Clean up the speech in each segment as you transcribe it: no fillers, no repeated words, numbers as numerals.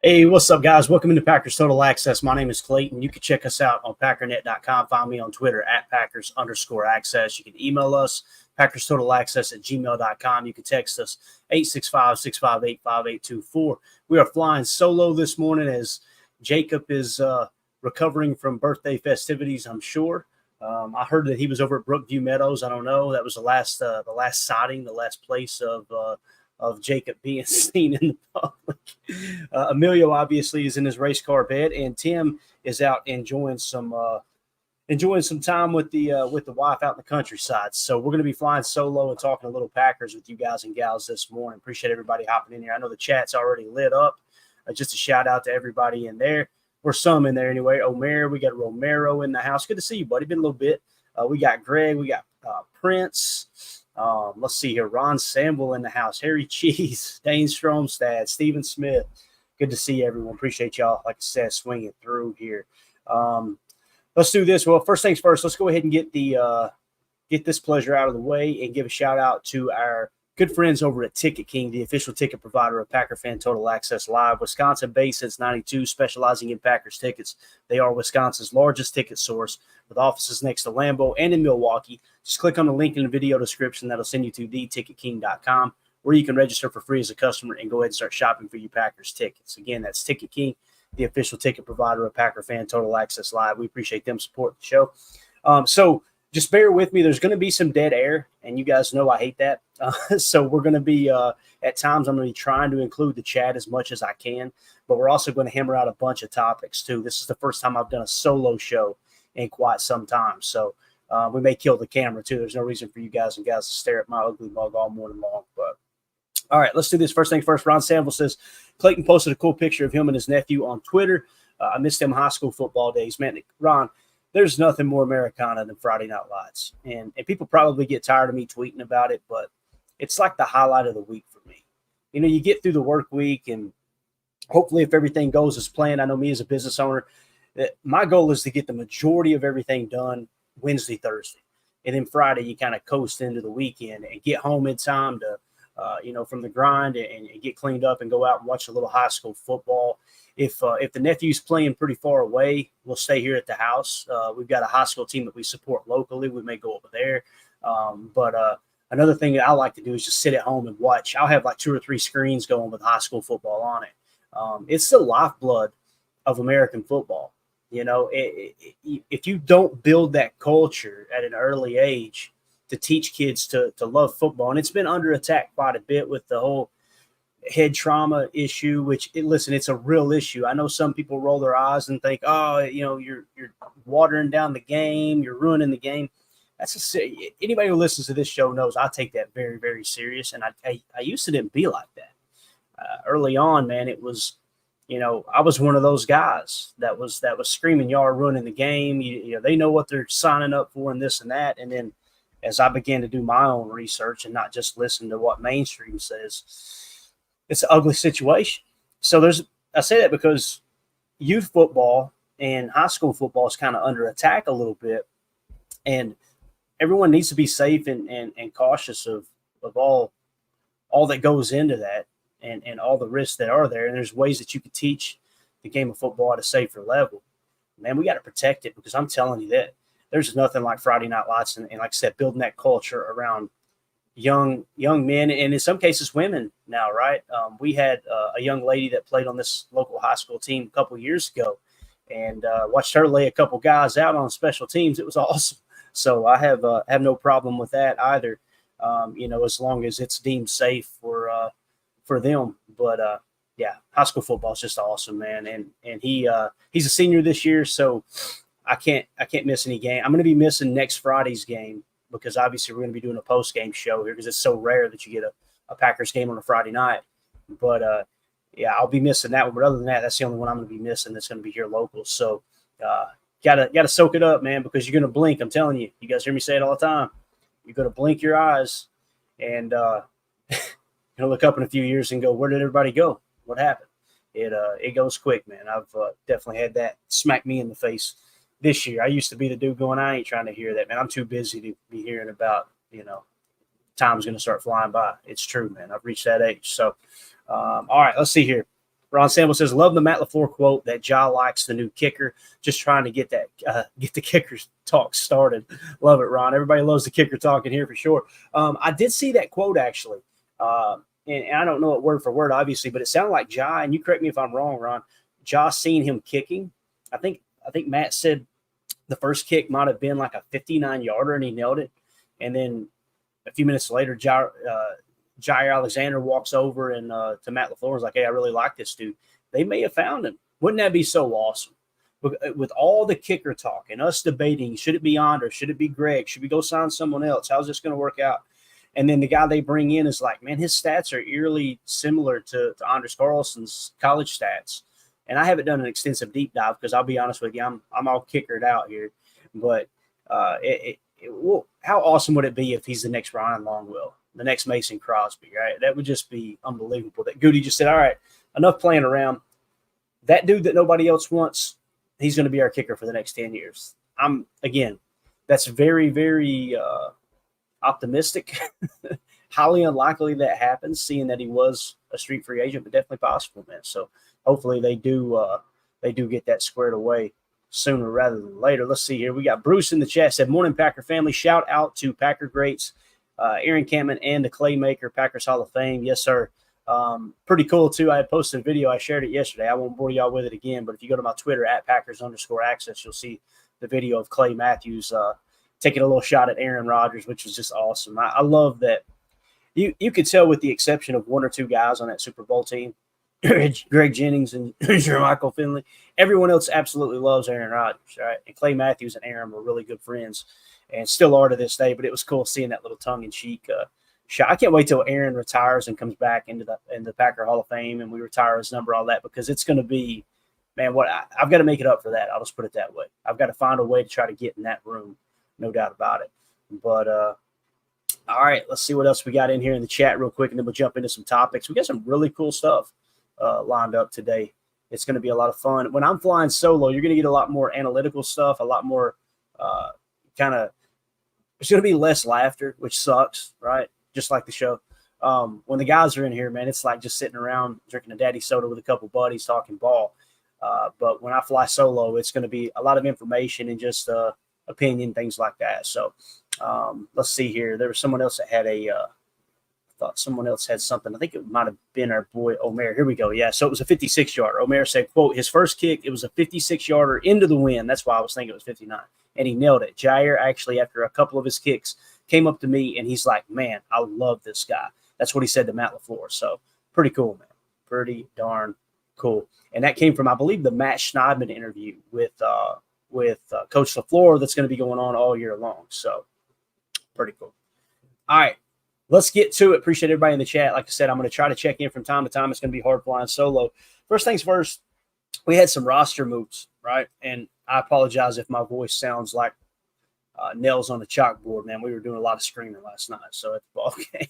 Hey, what's up, guys? Welcome into Packers Total Access. My name is Clayton. You can check us out on packernet.com. Find me on Twitter at Packers_access. You can email us, PackersTotalAccess@gmail.com. You can text us 865-658-5824. We are flying solo this morning as Jacob is recovering from birthday festivities, I'm sure. I heard that he was over at Brookview Meadows. I don't know. That was the last sighting, the last place of Jacob being seen in the public. Emilio obviously is in his race car bed, and Tim is out enjoying some time with the wife out in the countryside. So we're going to be flying solo and talking a little Packers with you guys and gals this morning. Appreciate everybody hopping in here. I know the chat's already lit up. Just a shout out to everybody in there. We're some in there anyway. Omer, we got Romero in the house. Good to see you, buddy. Been a little bit. We got Greg. We got Prince. Let's see here. Ron Samble in the house. Harry Cheese, Dane Stromstad, Stephen Smith. Good to see everyone. Appreciate y'all, like I said, swinging through here. Let's do this. Well, first things first, let's go ahead and get this pleasure out of the way and give a shout out to our good friends over at Ticket King, the official ticket provider of Packer Fan Total Access Live. Wisconsin-based since '92, specializing in Packers tickets. They are Wisconsin's largest ticket source with offices next to Lambeau and in Milwaukee. Just click on the link in the video description. That'll send you to theticketking.com, where you can register for free as a customer and go ahead and start shopping for your Packers tickets. Again, that's Ticket King, the official ticket provider of Packer Fan Total Access Live. We appreciate them supporting the show. So just bear with me. There's going to be some dead air, and you guys know I hate that. So we're going to be, at times, I'm going to be trying to include the chat as much as I can, but we're also going to hammer out a bunch of topics, too. This is the first time I've done a solo show in quite some time. So we may kill the camera, too. There's no reason for you guys and gals to stare at my ugly mug all morning long. But all right, let's do this. First thing first, Ron Sample says, Clayton posted a cool picture of him and his nephew on Twitter. I missed them high school football days. Man, Ron, there's nothing more Americana than Friday Night Lights. And people probably get tired of me tweeting about it, but it's like the highlight of the week for me. You know, you get through the work week, and hopefully if everything goes as planned, I know me as a business owner, my goal is to get the majority of everything done Wednesday, Thursday. And then Friday, you kind of coast into the weekend and get home in time to, from the grind and get cleaned up and go out and watch a little high school football. If the nephew's playing pretty far away, we'll stay here at the house. We've got a high school team that we support locally. We may go over there. But another thing that I like to do is just sit at home and watch. I'll have like 2 or 3 screens going with high school football on it. It's the lifeblood of American football. You know, if you don't build that culture at an early age to teach kids to love football, and it's been under attack quite a bit with the whole head trauma issue, which it's a real issue. I know some people roll their eyes and think, oh, you're watering down the game, you're ruining the game. Anybody who listens to this show knows I take that very, very serious. And I used to didn't be like that. Early on, man, it was, I was one of those guys that was screaming, y'all are ruining the game. They know what they're signing up for and this and that. And then as I began to do my own research and not just listen to what mainstream says, it's an ugly situation. So I say that because youth football and high school football is kind of under attack a little bit, and everyone needs to be safe and cautious of all that goes into that and all the risks that are there. And there's ways that you can teach the game of football at a safer level. Man, we got to protect it, because I'm telling you that there's nothing like Friday Night Lights and like I said, building that culture around young men, and in some cases women now, right? We had a young lady that played on this local high school team a couple years ago, and watched her lay a couple guys out on special teams. It was awesome. So I have no problem with that either, as long as it's deemed safe for them. But yeah, high school football is just awesome, man. And he's a senior this year, so I can't miss any game. I'm going to be missing next Friday's game, because obviously we're going to be doing a post-game show here, because it's so rare that you get a Packers game on a Friday night. But, yeah, I'll be missing that one. But other than that, that's the only one I'm going to be missing that's going to be here local. So gotta soak it up, man, because you're going to blink. I'm telling you. You guys hear me say it all the time. You're going to blink your eyes and you're going to look up in a few years and go, where did everybody go? What happened? It goes quick, man. I've definitely had that smack me in the face this year. I used to be the dude going, I ain't trying to hear that, man. I'm too busy to be hearing about, time's going to start flying by. It's true, man. I've reached that age. So, all right, let's see here. Ron Sample says, love the Matt LaFleur quote that Ja likes the new kicker. Just trying to get that get the kickers talk started. Love it, Ron. Everybody loves the kicker talk in here for sure. I did see that quote actually. And I don't know it word for word, obviously, but it sounded like Ja, and you correct me if I'm wrong, Ron. Ja seen him kicking. I think Matt said the first kick might have been like a 59-yarder, and he nailed it. And then a few minutes later, Jair Alexander walks over and to Matt LaFleur and is like, hey, I really like this dude. They may have found him. Wouldn't that be so awesome? With all the kicker talk and us debating, should it be Andre? Should it be Greg? Should we go sign someone else? How's this going to work out? And then the guy they bring in is like, man, his stats are eerily similar to Anders Carlson's college stats. And I haven't done an extensive deep dive because I'll be honest with you, I'm all kickered out here. But how awesome would it be if he's the next Ryan Longwell, the next Mason Crosby, right? That would just be unbelievable. That Goody just said, all right, enough playing around. That dude that nobody else wants, he's going to be our kicker for the next 10 years. That's very, very optimistic. Highly unlikely that happens, seeing that he was a street free agent, but definitely possible, man. So hopefully they do get that squared away sooner rather than later. Let's see here. We got Bruce in the chat said, morning, Packer family. Shout out to Packer greats, Aaron Campman and the Claymaker, Packers Hall of Fame. Yes, sir. Pretty cool, too. I had posted a video. I shared it yesterday. I won't bore y'all with it again, but if you go to my Twitter, @Packers_access, you'll see the video of Clay Matthews taking a little shot at Aaron Rodgers, which was just awesome. I love that. You could tell, with the exception of one or two guys on that Super Bowl team, Greg Jennings and Jermichael Finley, everyone else absolutely loves Aaron Rodgers, right? And Clay Matthews and Aaron were really good friends and still are to this day, but it was cool seeing that little tongue-in-cheek shot. I can't wait till Aaron retires and comes back into the Packer Hall of Fame and we retire his number, all that, because it's going to be, man, I've got to make it up for that. I'll just put it that way. I've got to find a way to try to get in that room, no doubt about it. But all right, let's see what else we got in here in the chat real quick, and then we'll jump into some topics. We got some really cool stuff lined up today. It's going to be a lot of fun. When I'm flying solo, you're going to get a lot more analytical stuff, a lot more there's going to be less laughter, which sucks, right? Just like the show. When the guys are in here, man, it's like just sitting around drinking a daddy soda with a couple buddies talking ball. But when I fly solo, it's going to be a lot of information and just opinion, things like that. So let's see here. There was someone else that had thought someone else had something. I think it might have been our boy Omer. Here we go. Yeah, so it was a 56-yarder. Omer said, quote, his first kick, it was a 56-yarder into the wind. That's why I was thinking it was 59. And he nailed it. Jair, actually, after a couple of his kicks, came up to me, and he's like, man, I love this guy. That's what he said to Matt LaFleur. So pretty cool, man. Pretty darn cool. And that came from, I believe, the Matt Schneidman interview with Coach LaFleur that's going to be going on all year long. So pretty cool. All right, let's get to it. Appreciate everybody in the chat. Like I said, I'm going to try to check in from time to time. It's going to be hard flying solo. First things first, we had some roster moves, right? And I apologize if my voice sounds like nails on the chalkboard, man. We were doing a lot of screaming last night, so it's okay.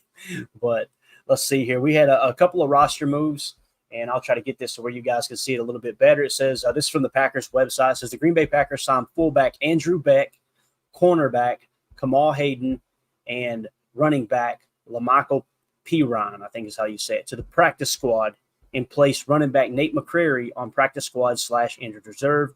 But let's see here. We had a couple of roster moves, and I'll try to get this to where you guys can see it a little bit better. It says, this is from the Packers website. It says the Green Bay Packers signed fullback Andrew Beck, cornerback Kamal Hayden, and running back LaMichael Pirine, I think is how you say it, to the practice squad and placed running back Nate McCrary on practice squad / injured reserve.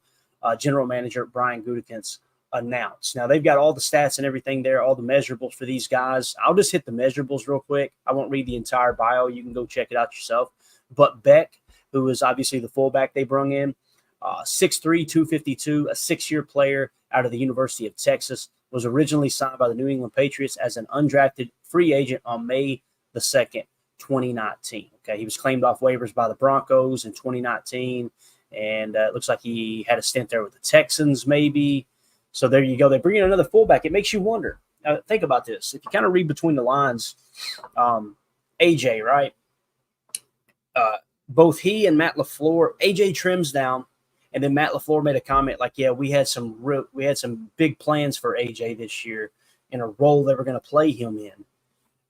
General manager Brian Gutekunst announced. Now, they've got all the stats and everything there, all the measurables for these guys. I'll just hit the measurables real quick. I won't read the entire bio. You can go check it out yourself. But Beck, who is obviously the fullback they brung in, 6'3", 252, a 6-year player out of the University of Texas, was originally signed by the New England Patriots as an undrafted free agent on May the 2nd, 2019. Okay, he was claimed off waivers by the Broncos in 2019, and it looks like he had a stint there with the Texans maybe. So there you go. They bring in another fullback. It makes you wonder. Now, think about this. If you kind of read between the lines, AJ, right? Both he and Matt LaFleur, AJ trims down, and then Matt LaFleur made a comment like, yeah, we had some big plans for AJ this year in a role that we're going to play him in.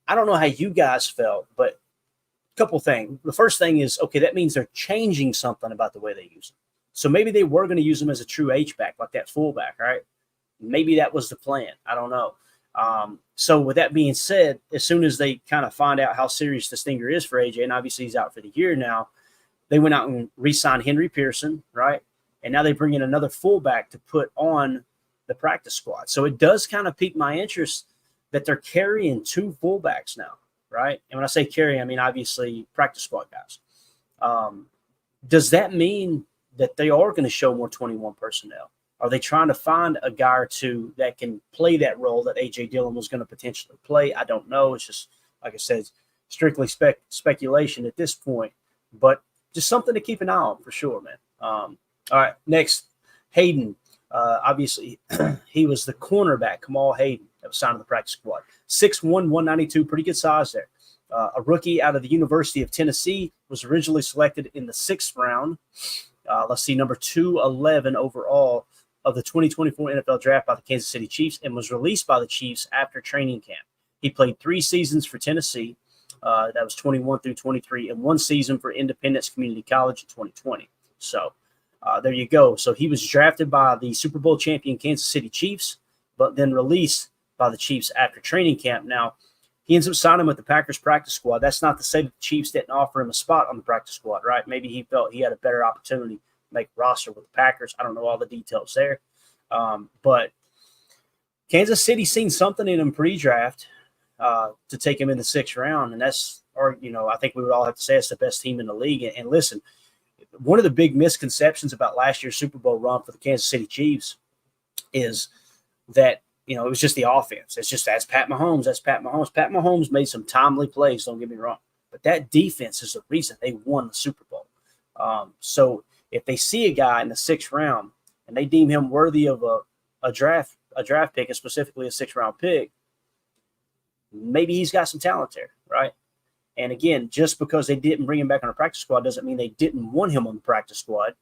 I don't know how you guys felt, but a couple things. The first thing is, okay, that means they're changing something about the way they use him. So maybe they were going to use him as a true H-back, like that fullback, right? Maybe that was the plan. I don't know. So with that being said, as soon as they kind of find out how serious the stinger is for AJ, and obviously he's out for the year now, they went out and re-signed Henry Pearson, right? And now they bring in another fullback to put on the practice squad. So it does kind of pique my interest that they're carrying two fullbacks now, right? And when I say carry, I mean obviously practice squad guys. Does that mean that they are going to show more 21 personnel? Are they trying to find a guy or two that can play that role that A.J. Dillon was going to potentially play? I don't know. It's just, like I said, strictly speculation at this point. But just something to keep an eye on for sure, man. All right, next, Hayden. Obviously, he was the cornerback, Kamal Hayden, that was signed to the practice squad. 6'1", 192, pretty good size there. A rookie out of the University of Tennessee, was originally selected in the 6th round. Number 211 overall of the 2024 NFL Draft by the Kansas City Chiefs, and was released by the Chiefs after training camp. He played 3 seasons for Tennessee. That was 21 through 23, and 1 season for Independence Community College in 2020. So there you go. So he was drafted by the Super Bowl champion Kansas City Chiefs, but then released by the Chiefs after training camp. Now, he ends up signing with the Packers practice squad. That's not to say that the Chiefs didn't offer him a spot on the practice squad, right? Maybe he felt he had a better opportunity to make a roster with the Packers. I don't know all the details there. But Kansas City seen something in him pre-draft to take him in the 6th round, and that's, or I think we would all have to say it's the best team in the league. And listen, one of the big misconceptions about last year's Super Bowl run for the Kansas City Chiefs is that it was just the offense. It's just that's Pat Mahomes. That's Pat Mahomes. Pat Mahomes made some timely plays. Don't get me wrong, but that defense is the reason they won the Super Bowl. So if they see a guy in the 6th round and they deem him worthy of a draft pick, and specifically a 6th round pick, maybe he's got some talent there, right? And again, just because they didn't bring him back on the practice squad doesn't mean they didn't want him on the practice squad.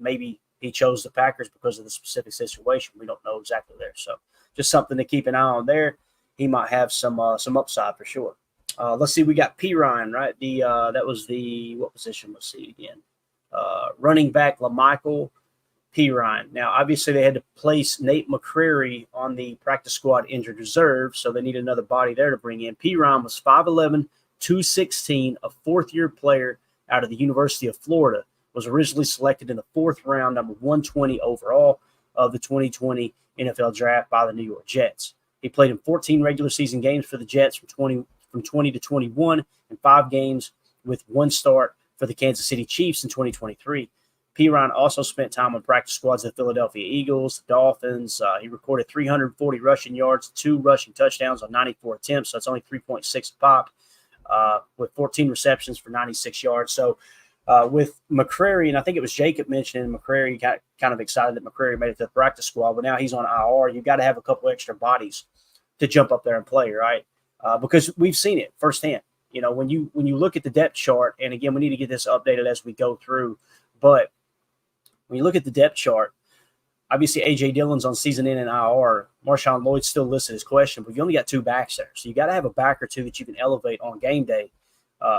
Maybe he chose the Packers because of the specific situation. We don't know exactly there. So just something to keep an eye on there. He might have some upside for sure. Let's see. We got Perine, right? That was what position was he again? Running back LaMichael Perine. Now, obviously, they had to place Nate McCrary on the practice squad injured reserve, so they need another body there to bring in. Perine was 5'11", 216, a 4th-year player out of the University of Florida. Was originally selected in the 4th round, number 120 overall of the 2020 NFL Draft by the New York Jets. He played in 14 regular season games for the Jets from 20 to 21, and 5 games with 1 start for the Kansas City Chiefs in 2023. Perine also spent time on practice squads of the Philadelphia Eagles, the Dolphins. He recorded 340 rushing yards, 2 rushing touchdowns on 94 attempts, so it's only 3.6 a pop, with 14 receptions for 96 yards. So with McCrary, and I think it was Jacob mentioning McCrary, got kind of excited that McCrary made it to the practice squad, but now he's on IR. You've got to have a couple extra bodies to jump up there and play, right? Because we've seen it firsthand. When you look at the depth chart, and again, we need to get this updated as we go through, but when you look at the depth chart, obviously A.J. Dillon's on season in and IR. Marshawn Lloyd's still listed as question, but you only got 2 backs there. So you got to have a back or two that you can elevate on game day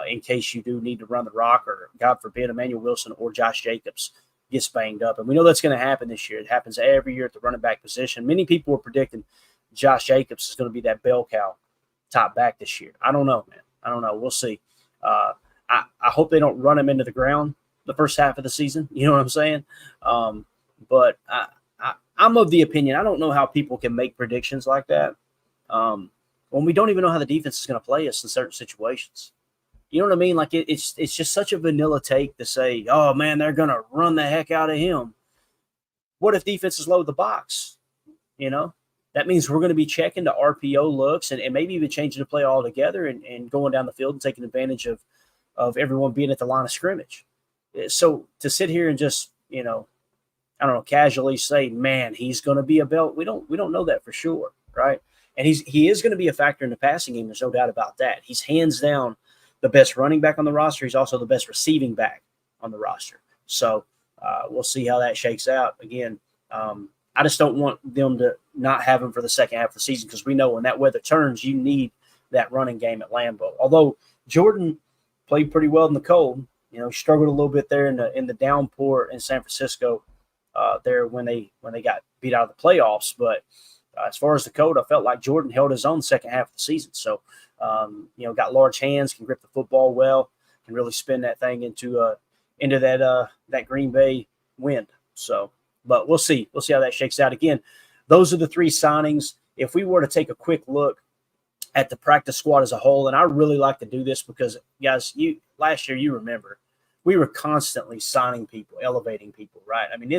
in case you do need to run the rock, or God forbid, Emmanuel Wilson or Josh Jacobs gets banged up. And we know that's going to happen this year. It happens every year at the running back position. Many people are predicting Josh Jacobs is going to be that bell cow top back this year. I don't know, man. I don't know. We'll see. I hope they don't run him into the ground the first half of the season. You know what I'm saying? But I'm of the opinion, I don't know how people can make predictions like that when we don't even know how the defense is going to play us in certain situations. You know what I mean? Like it's just such a vanilla take to say, oh, man, they're going to run the heck out of him. What if defenses load the box? That means we're going to be checking the RPO looks and maybe even changing the play altogether and going down the field and taking advantage of everyone being at the line of scrimmage. So to sit here and just, casually say, man, he's going to be a belt. We don't know that for sure, right? And he is going to be a factor in the passing game. There's no doubt about that. He's hands down the best running back on the roster. He's also the best receiving back on the roster. So we'll see how that shakes out. Again, I just don't want them to not have him for the second half of the season, because we know when that weather turns, you need that running game at Lambeau. Although Jordan played pretty well in the cold, struggled a little bit there in the downpour in San Francisco there when they got beat out of the playoffs. But as far as the cold, I felt like Jordan held his own second half of the season. So, got large hands, can grip the football well, can really spin that thing into into that Green Bay win. So, but we'll see. We'll see how that shakes out. Again, those are the three signings. If we were to take a quick look at the practice squad as a whole, and I really like to do this because, guys, last year, you remember, we were constantly signing people, elevating people, right? I mean,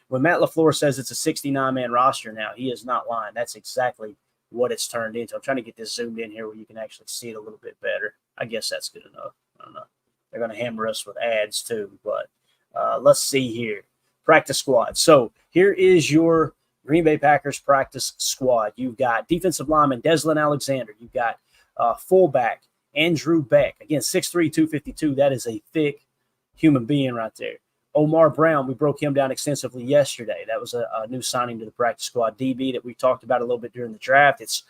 when Matt LaFleur says it's a 69-man roster now, he is not lying. That's exactly what it's turned into. I'm trying to get this zoomed in here where you can actually see it a little bit better. I guess that's good enough. I don't know. They're going to hammer us with ads too, but let's see here. Practice squad. So here is your Green Bay Packers practice squad. You've got defensive lineman Deslin Alexander. You've got fullback Andrew Beck. Again, 6'3", 252. That is a thick human being right there. Omar Brown, we broke him down extensively yesterday. That was a new signing to the practice squad. DB that we talked about a little bit during the draft. It's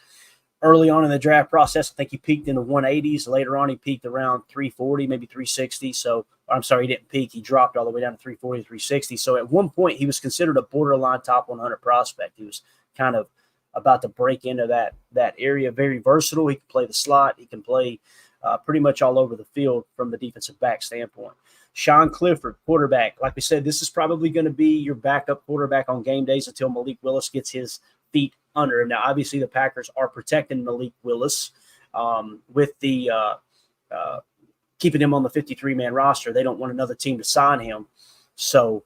early on in the draft process. I think he peaked in the 180s. Later on, he peaked around 340, maybe 360. So, I'm sorry, he didn't peak. He dropped all the way down to 340, 360. So, at one point, he was considered a borderline top 100 prospect. He was kind of about to break into that area. Very versatile. He can play the slot. He can play pretty much all over the field from the defensive back standpoint. Sean Clifford, quarterback. Like we said, this is probably going to be your backup quarterback on game days until Malik Willis gets his feet under him. Now, obviously, the Packers are protecting Malik Willis with the keeping him on the 53-man roster. They don't want another team to sign him. So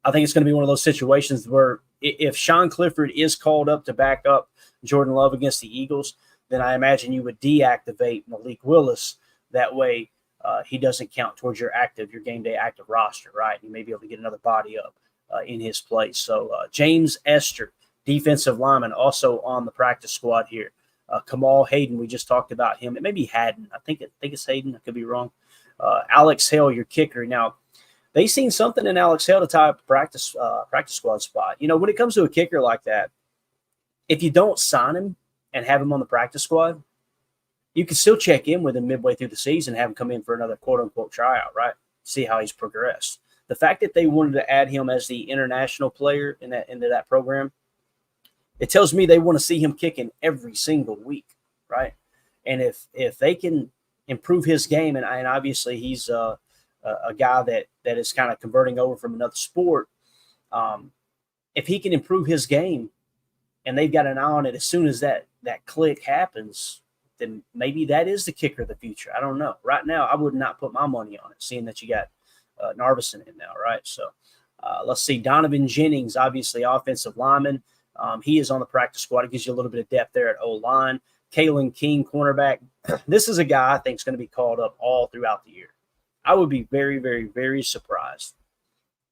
I think it's going to be one of those situations where if Sean Clifford is called up to back up Jordan Love against the Eagles, then I imagine you would deactivate Malik Willis. That way, he doesn't count towards your game day active roster, right? You may be able to get another body up in his place. So James Esther, defensive lineman, also on the practice squad here. Kamal Hayden, we just talked about him. It may be Haddon. I think it's Hayden. I could be wrong. Alex Hale, your kicker. Now, they seen something in Alex Hale to tie up practice squad spot. You know, when it comes to a kicker like that, if you don't sign him and have him on the practice squad, you can still check in with him midway through the season, have him come in for another quote-unquote tryout, right? See how he's progressed. The fact that they wanted to add him as the international player into that program, it tells me they want to see him kicking every single week, right? And if they can improve his game, and obviously he's a guy that is kind of converting over from another sport, if he can improve his game and they've got an eye on it as soon as that click happens, then maybe that is the kicker of the future. I don't know. Right now, I would not put my money on it, seeing that you got Narveson in now, right? So let's see. Donovan Jennings, obviously offensive lineman. He is on the practice squad. It gives you a little bit of depth there at O-line. Kalen King, cornerback. This is a guy I think is going to be called up all throughout the year. I would be very, very, very surprised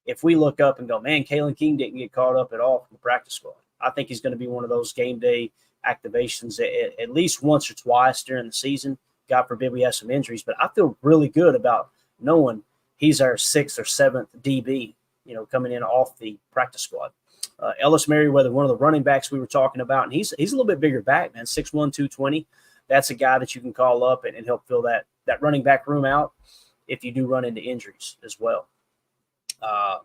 if we look up and go, man, Kalen King didn't get called up at all from the practice squad. I think he's going to be one of those game day activations at least once or twice during the season. God forbid we have some injuries, but I feel really good about knowing he's our 6th or 7th DB, coming in off the practice squad. Ellis Merriweather, one of the running backs we were talking about, and he's a little bit bigger back, man, 6'1", 220. That's a guy that you can call up and help fill that running back room out if you do run into injuries as well.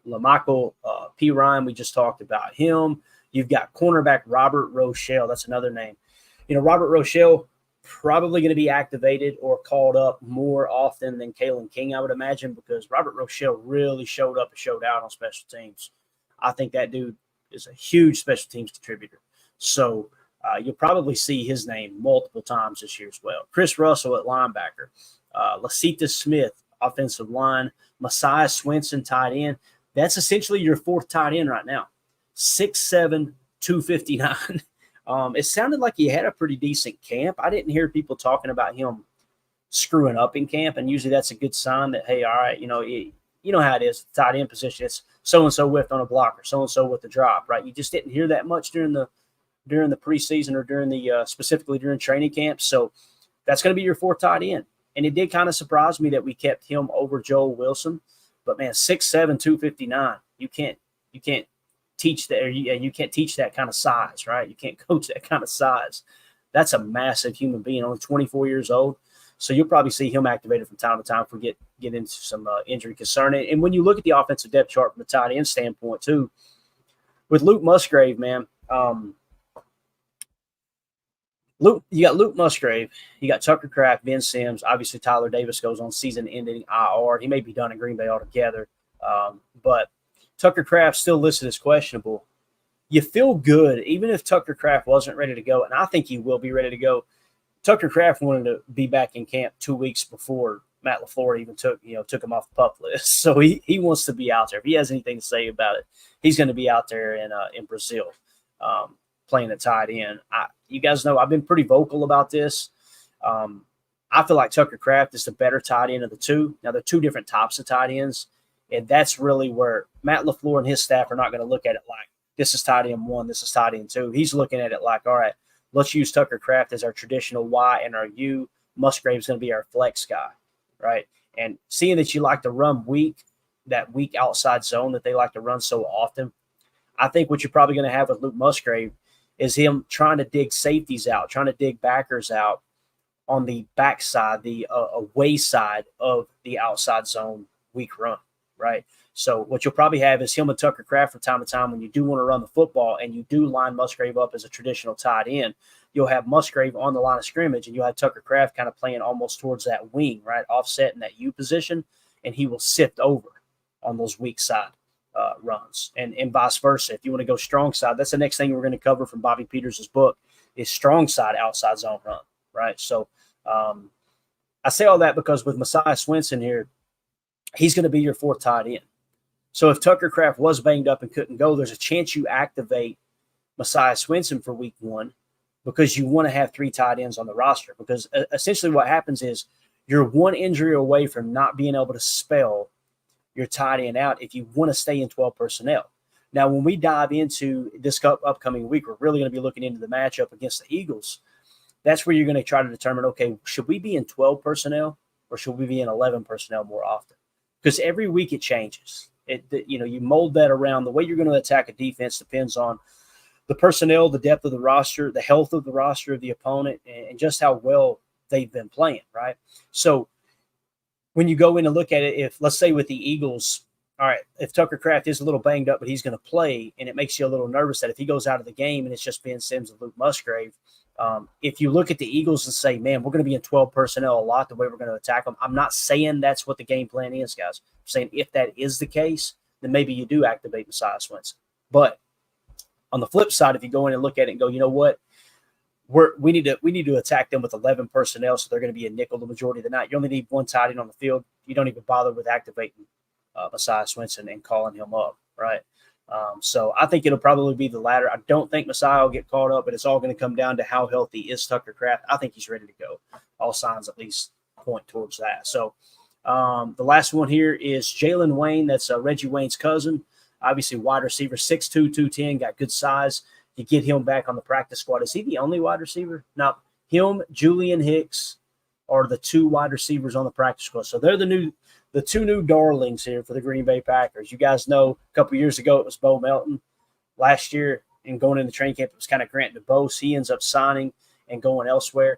LaMichael P. Ryan, we just talked about him. You've got cornerback Robert Rochelle. That's another name. Robert Rochelle probably going to be activated or called up more often than Kalen King, I would imagine, because Robert Rochelle really showed up and showed out on special teams. I think that dude is a huge special teams contributor. So you'll probably see his name multiple times this year as well. Chris Russell at linebacker. Lasita Smith, offensive line. Messiah Swinson, tight end. That's essentially your 4th tight end right now. 6'7", 259. It sounded like he had a pretty decent camp. I didn't hear people talking about him screwing up in camp, and usually that's a good sign that, hey, all right, you know how it is, the tight end position. It's so-and-so whiffed on a block or so-and-so with the drop, right? You just didn't hear that much during the preseason or during the specifically during training camp. So that's going to be your 4th tight end. And it did kind of surprise me that we kept him over Joel Wilson. But, man, 6'7", 259, you can't teach that, or you can't teach that kind of size, right? You can't coach that kind of size. That's a massive human being, only 24 years old. So you'll probably see him activated from time to time if we get into some injury concern. And when you look at the offensive depth chart from the tight end standpoint too, with Luke Musgrave, man, You got Luke Musgrave, you got Tucker Kraft, Ben Sims. Obviously, Tyler Davis goes on season-ending IR. He may be done in Green Bay altogether, but Tucker Kraft still listed as questionable. You feel good, even if Tucker Kraft wasn't ready to go, and I think he will be ready to go. Tucker Kraft wanted to be back in camp 2 weeks before Matt LaFleur even took him off the pup list. So he wants to be out there. If he has anything to say about it, he's going to be out there in Brazil playing at tight end. You guys know I've been pretty vocal about this. I feel like Tucker Kraft is the better tight end of the two. Now, they're two different types of tight ends, and that's really where Matt LaFleur and his staff are not going to look at it like, this is tight end one, this is tight end two. He's looking at it like, all right, let's use Tucker Kraft as our traditional Y and our U. Musgrave's going to be our flex guy, right? And seeing that you like to run that weak outside zone that they like to run so often, I think what you're probably going to have with Luke Musgrave is him trying to dig safeties out, trying to dig backers out on the backside, the away side of the outside zone weak run, right? So what you'll probably have is him and Tucker Kraft from time to time when you do want to run the football and you do line Musgrave up as a traditional tight end, you'll have Musgrave on the line of scrimmage and you'll have Tucker Kraft kind of playing almost towards that wing, right, offset in that U position, and he will sift over on those weak side runs and vice versa. If you want to go strong side, that's the next thing we're going to cover from Bobby Peters' book is strong side outside zone run, right? So I say all that because with Messiah Swinson here, he's going to be your fourth tight end. So if Tucker Kraft was banged up and couldn't go, there's a chance you activate Messiah Swinson for week one because you want to have three tight ends on the roster. Because essentially what happens is you're one injury away from not being able to spell your tight end out if you want to stay in 12 personnel. Now, when we dive into this upcoming week, we're really going to be looking into the matchup against the Eagles. That's where you're going to try to determine, okay, should we be in 12 personnel or should we be in 11 personnel more often? Because every week it changes. You mold that around. The way you're going to attack a defense depends on the personnel, the depth of the roster, the health of the roster of the opponent, and just how well they've been playing, right? So when you go in and look at it, if let's say with the Eagles, all right, if Tucker Kraft is a little banged up, but he's going to play, and it makes you a little nervous that if he goes out of the game and it's just Ben Sims and Luke Musgrave, if you look at the Eagles and say, man, we're going to be in 12 personnel a lot the way we're going to attack them, I'm not saying that's what the game plan is, guys. I'm saying if that is the case, then maybe you do activate Messiah Swinson. But on the flip side, if you go in and look at it and go, you know what, we need to attack them with 11 personnel, so they're going to be a nickel the majority of the night. You only need one tight end on the field. You don't even bother with activating Messiah Swinson and calling him up, right? So I think it'll probably be the latter. I don't think Messiah will get caught up, but it's all going to come down to how healthy is Tucker Kraft. I think he's ready to go. All signs at least point towards that. So the last one here is Jalen Wayne. That's Reggie Wayne's cousin. Obviously, wide receiver, 6'2", 210, got good size. You get him back on the practice squad. Is he the only wide receiver? No, him, Julian Hicks are the two wide receivers on the practice squad. So they're the two new darlings here for the Green Bay Packers. You guys know a couple years ago it was Bo Melton. Last year and going into training camp, it was kind of Grant DuBose. He ends up signing and going elsewhere.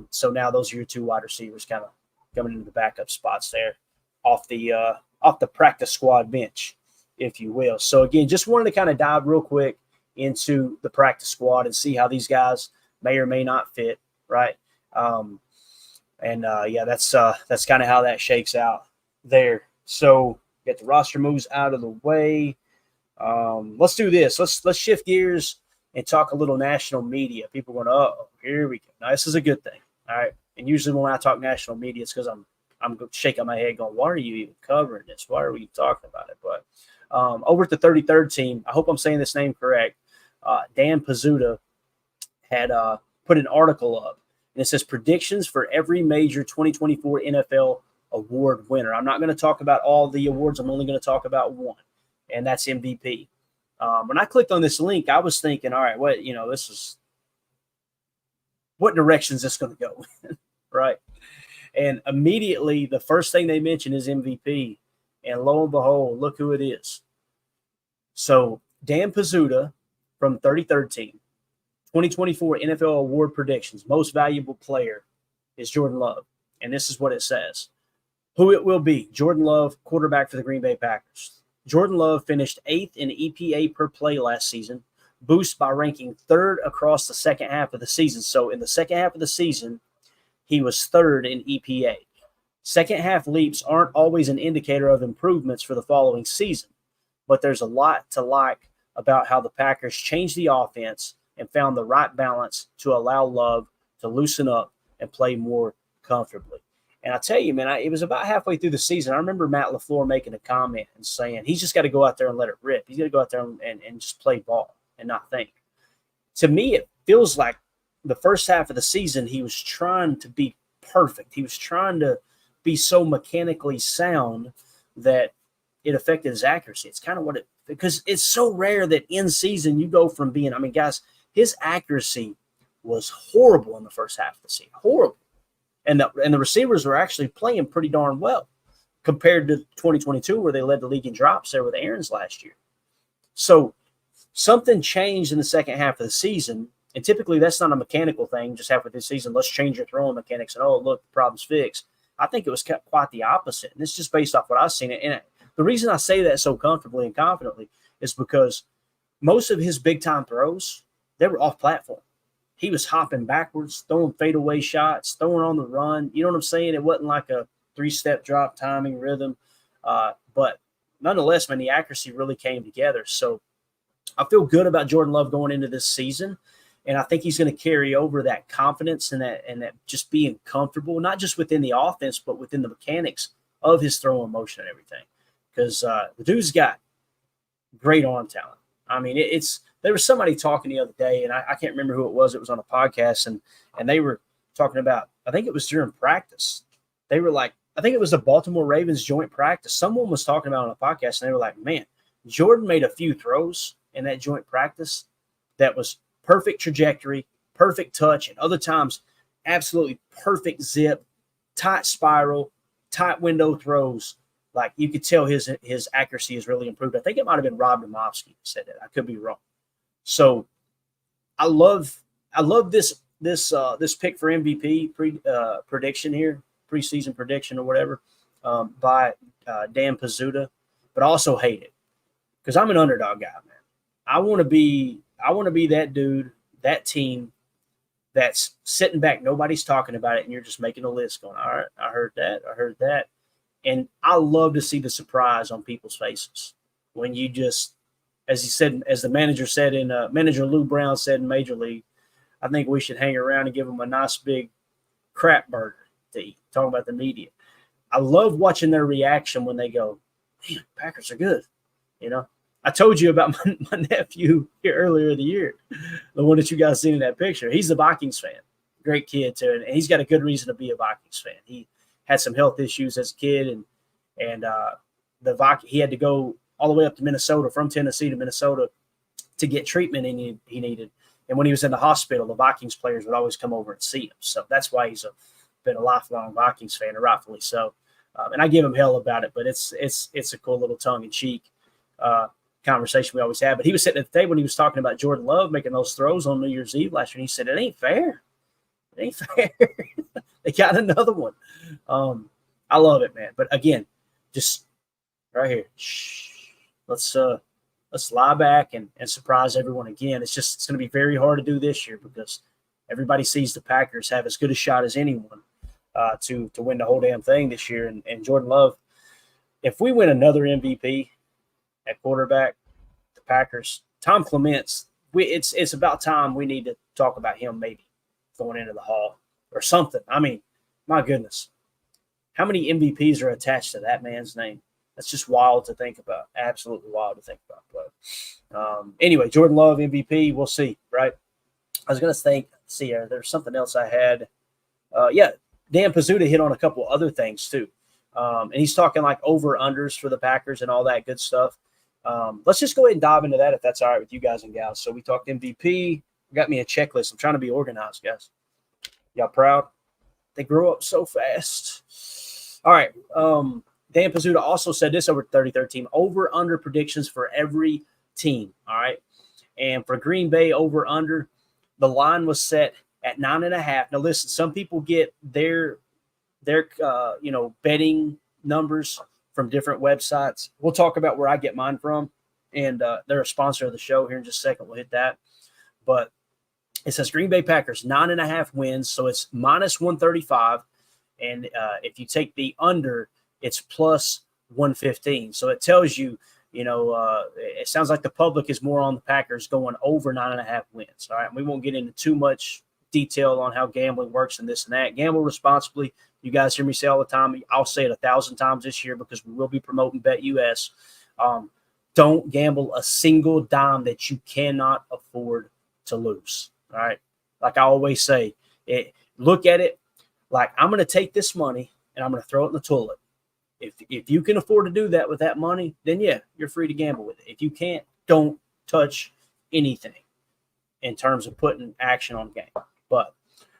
So now those are your two wide receivers kind of coming into the backup spots there off the practice squad bench, if you will. So, again, just wanted to kind of dive real quick into the practice squad and see how these guys may or may not fit, right? That's kind of how that shakes out there. So get the roster moves out of the way. Let's do this. Let's shift gears and talk a little national media. People are going, oh, here we go. Now, this is a good thing, all right? And usually when I talk national media, it's because I'm shaking my head going, why are you even covering this? Why are we talking about it? But over at the 33rd team, I hope I'm saying this name correct, Dan Pizzuta had put an article up, and it says predictions for every major 2024 NFL award winner. I'm not going to talk about all the awards. I'm only going to talk about one, and that's MVP. When I clicked on this link, I was thinking, all right, what direction is this going to go in, right? And immediately the first thing they mention is MVP, and lo and behold, look who it is. So Dan Pizzuta from 33rd team, 2024 NFL award predictions, most valuable player is Jordan Love. And this is what it says. Who it will be, Jordan Love, quarterback for the Green Bay Packers. Jordan Love finished 8th in EPA per play last season, boost by ranking third across the second half of the season. So in the second half of the season, he was third in EPA. Second half leaps aren't always an indicator of improvements for the following season, but there's a lot to like about how the Packers changed the offense and found the right balance to allow Love to loosen up and play more comfortably. And I tell you, man, it was about halfway through the season. I remember Matt LaFleur making a comment and saying he's just got to go out there and let it rip. He's got to go out there and just play ball and not think. To me, it feels like the first half of the season, he was trying to be perfect. He was trying to be so mechanically sound that it affected his accuracy. It's kind of what because it's so rare that in season you go from being, guys, his accuracy was horrible in the first half of the season. Horrible. And the receivers were actually playing pretty darn well compared to 2022, where they led the league in drops there with Aaron's last year. So something changed in the second half of the season, and typically that's not a mechanical thing. Just halfway through the season, let's change your throwing mechanics, and oh, look, the problem's fixed. I think it was quite the opposite, and it's just based off what I've seen. And the reason I say that so comfortably and confidently is because most of his big-time throws, they were off-platform. He was hopping backwards, throwing fadeaway shots, throwing on the run. You know what I'm saying? It wasn't like a three-step drop timing rhythm. But nonetheless, man, the accuracy really came together. So I feel good about Jordan Love going into this season. And I think he's going to carry over that confidence and that just being comfortable, not just within the offense, but within the mechanics of his throwing motion and everything. Because the dude's got great arm talent. There was somebody talking the other day, and I can't remember who it was. It was on a podcast, and they were talking about, I think it was during practice. They were like, I think it was the Baltimore Ravens joint practice. Someone was talking about it on a podcast, and they were like, man, Jordan made a few throws in that joint practice that was perfect trajectory, perfect touch, and other times absolutely perfect zip, tight spiral, tight window throws. Like you could tell his accuracy has really improved. I think it might have been Rob Demovsky who said that. I could be wrong. So I love this pick for MVP prediction here, preseason prediction or whatever, by Dan Pizzuta, but I also hate it because I'm an underdog guy, man. I want to be that dude, that team that's sitting back, nobody's talking about it, and you're just making a list going, all right, I heard that. And I love to see the surprise on people's faces when you just, as the manager said manager Lou Brown said in Major League, I think we should hang around and give them a nice big crap burger to eat. Talking about the media. I love watching their reaction when they go, man, Packers are good. You know, I told you about my nephew here earlier in the year, the one that you guys seen in that picture. He's a Vikings fan. Great kid, too. And he's got a good reason to be a Vikings fan. He had some health issues as a kid, and he had to go all the way up to Minnesota, from Tennessee to Minnesota, to get treatment he needed. And when he was in the hospital, the Vikings players would always come over and see him. So that's why he's been a lifelong Vikings fan, and rightfully so. And I give him hell about it, but it's a cool little tongue-in-cheek conversation we always have. But he was sitting at the table when he was talking about Jordan Love making those throws on New Year's Eve last year, and he said, it ain't fair. It ain't fair. They got another one. I love it, man. But again, just right here, let's lie back and surprise everyone again. It's going to be very hard to do this year because everybody sees the Packers have as good a shot as anyone to win the whole damn thing this year. And Jordan Love, if we win another MVP at quarterback, the Packers, Tom Clements, it's about time we need to talk about him maybe going into the Hall or something. I mean, my goodness, how many MVPs are attached to that man's name? That's just wild to think about. Absolutely wild to think about. But anyway, Jordan Love, MVP, we'll see, right? I was going to see, there's something else I had. Dan Pizzuta hit on a couple other things too. And he's talking like over-unders for the Packers and all that good stuff. Let's just go ahead and dive into that if that's all right with you guys and gals. So we talked MVP. Got me a checklist. I'm trying to be organized, guys. Y'all proud? They grow up so fast. All right. Dan Pizzuta also said this over 30-13, over-under predictions for every team. All right. And for Green Bay, over-under, the line was set at 9.5. Now, listen, some people get their betting numbers from different websites. We'll talk about where I get mine from and they're a sponsor of the show here in just a second. We'll hit that. But it says Green Bay Packers 9.5 wins, so it's minus 135. And if you take the under, it's plus 115. So it tells you, it sounds like the public is more on the Packers going over 9.5 wins. All right, and we won't get into too much detail on how gambling works and this and that. Gamble responsibly. You guys hear me say all the time. I'll say it 1,000 times this year because we will be promoting BetUS. Don't gamble a single dime that you cannot afford to lose. All right. Like I always say, look at it like I'm going to take this money and I'm going to throw it in the toilet. If you can afford to do that with that money, then yeah, you're free to gamble with it. If you can't, don't touch anything in terms of putting action on the game. But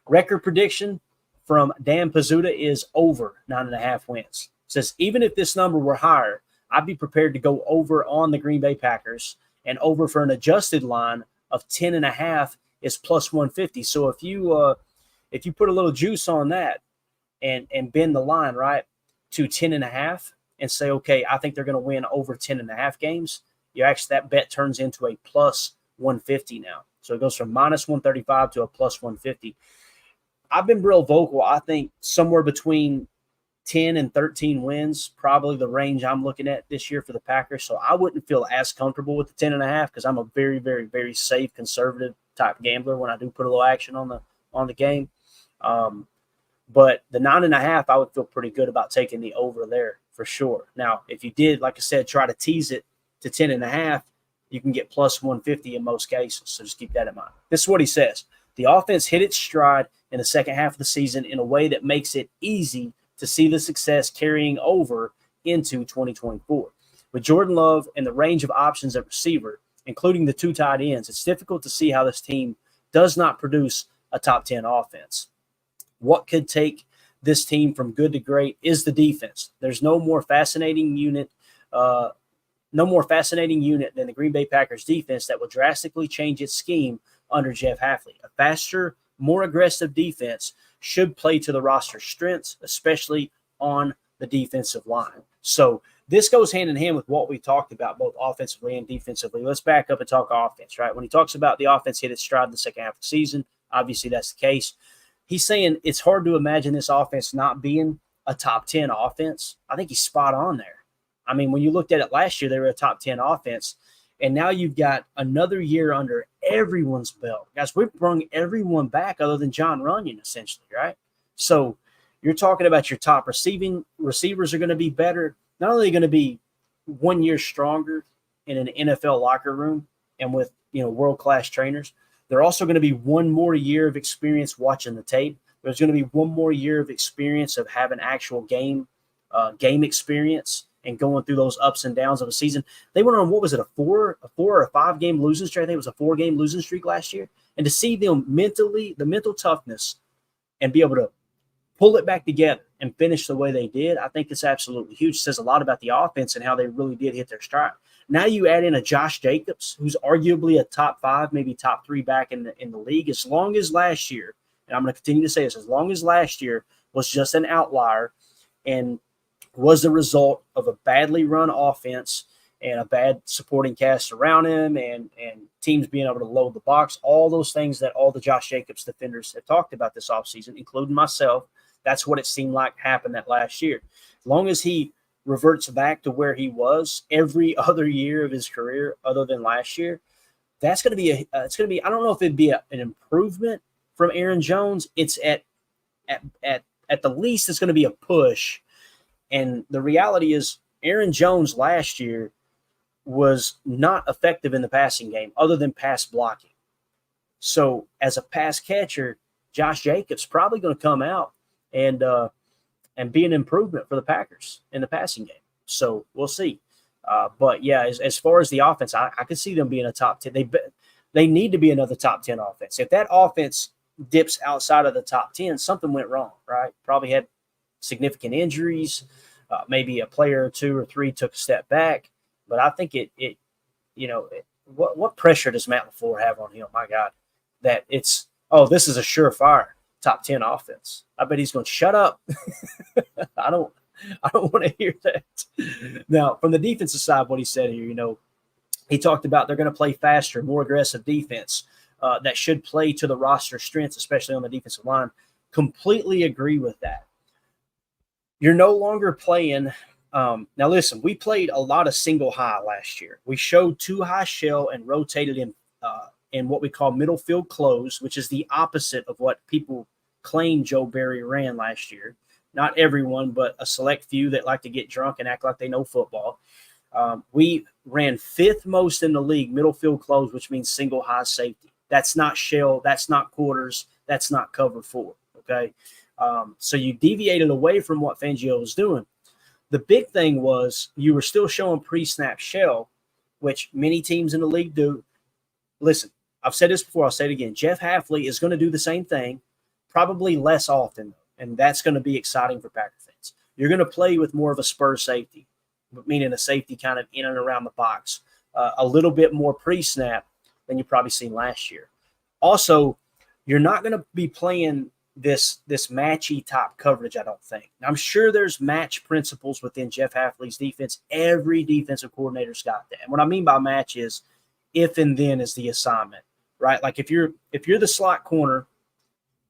record prediction from Dan Pizzuta is over 9.5 wins. Says even if this number were higher, I'd be prepared to go over on the Green Bay Packers, and over for an adjusted line of 10.5 is plus 150. So if you put a little juice on that and bend the line right to 10.5 and say, okay, I think they're going to win over 10.5 games, that bet turns into a plus 150 now. So it goes from minus 135 to a plus 150. I've been real vocal. I think somewhere between 10 and 13 wins, probably the range I'm looking at this year for the Packers. So I wouldn't feel as comfortable with the 10.5 because I'm a very, very, very safe, conservative type gambler when I do put a little action on the game. But the 9.5, I would feel pretty good about taking the over there for sure. Now, if you did, like I said, try to tease it to 10.5, you can get plus 150 in most cases. So just keep that in mind. This is what he says. The offense hit its stride in the second half of the season in a way that makes it easy to see the success carrying over into 2024. With Jordan Love and the range of options at receiver, including the 2 tight ends, it's difficult to see how this team does not produce a top 10 offense. What could take this team from good to great is the defense. There's no more fascinating unit than the Green Bay Packers defense that will drastically change its scheme under Jeff Hafley. A faster, more aggressive defense should play to the roster strengths, especially on the defensive line. So this goes hand in hand with what we talked about both offensively and defensively. Let's back up and talk offense, right? When he talks about the offense hit its stride in the second half of the season, obviously that's the case. He's saying it's hard to imagine this offense not being a top 10 offense. I think he's spot on there. I mean, when you looked at it last year, they were a top 10 offense. And now you've got another year under everyone's belt. Guys, we've brought everyone back other than John Runyon, essentially, right? So you're talking about your top receivers are going to be better. Not only going to be 1 year stronger in an NFL locker room and with, world-class trainers, they're also going to be 1 more year of experience watching the tape. There's going to be 1 more year of experience of having actual game experience and going through those ups and downs of a season. They went on, a 4 or a 5 game losing streak? I think it was a 4 game losing streak last year. And to see them mentally, the mental toughness, and be able to pull it back together and finish the way they did, I think it's absolutely huge. It says a lot about the offense and how they really did hit their stride. Now you add in a Josh Jacobs, who's arguably a top 5, maybe top 3 back in the league. As long as last year, and I'm going to continue to say this, as long as last year was just an outlier and was the result of a badly run offense and a bad supporting cast around him and teams being able to load the box, all those things that all the Josh Jacobs defenders have talked about this offseason, including myself, that's what it seemed like happened that last year. As long as he reverts back to where he was every other year of his career other than last year, that's going to be I don't know if it'd be an improvement from Aaron Jones. It's at the least it's going to be a push. And the reality is Aaron Jones last year was not effective in the passing game other than pass blocking. So as a pass catcher, Josh Jacobs probably going to come out and be an improvement for the Packers in the passing game. So we'll see. But yeah, as far as the offense, I could see them being a top 10. They need to be another top 10 offense. If that offense dips outside of the top 10, something went wrong, right? Probably had significant injuries. Maybe a player or 2 or 3 took a step back. But I think what pressure does Matt LaFleur have on him? My God, that this is a surefire top 10 offense. I bet he's going to shut up. I don't want to hear that. Now, from the defensive side, what he said here, He talked about they're going to play faster, more aggressive defense that should play to the roster strengths, especially on the defensive line. Completely agree with that. You're no longer playing. Now, listen, we played a lot of single high last year. We showed two high shell and rotated in what we call middle field close, which is the opposite of what people claim Joe Barry ran last year. Not everyone, but a select few that like to get drunk and act like they know football. We ran fifth most in the league, middle field close, which means single high safety. That's not shell. That's not quarters. That's not cover four. Okay. So you deviated away from what Fangio was doing. The big thing was you were still showing pre-snap shell, which many teams in the league do. Listen, I've said this before. I'll say it again. Jeff Hafley is going to do the same thing, probably less often, and that's going to be exciting for Packer fans. You're going to play with more of a spur safety, meaning a safety kind of in and around the box, a little bit more pre-snap than you've probably seen last year. Also, you're not going to be playing this matchy top coverage, I don't think. I'm sure there's match principles within Jeff Hafley's defense. Every defensive coordinator's got that. And what I mean by match is if and then is the assignment, right? Like if you're the slot corner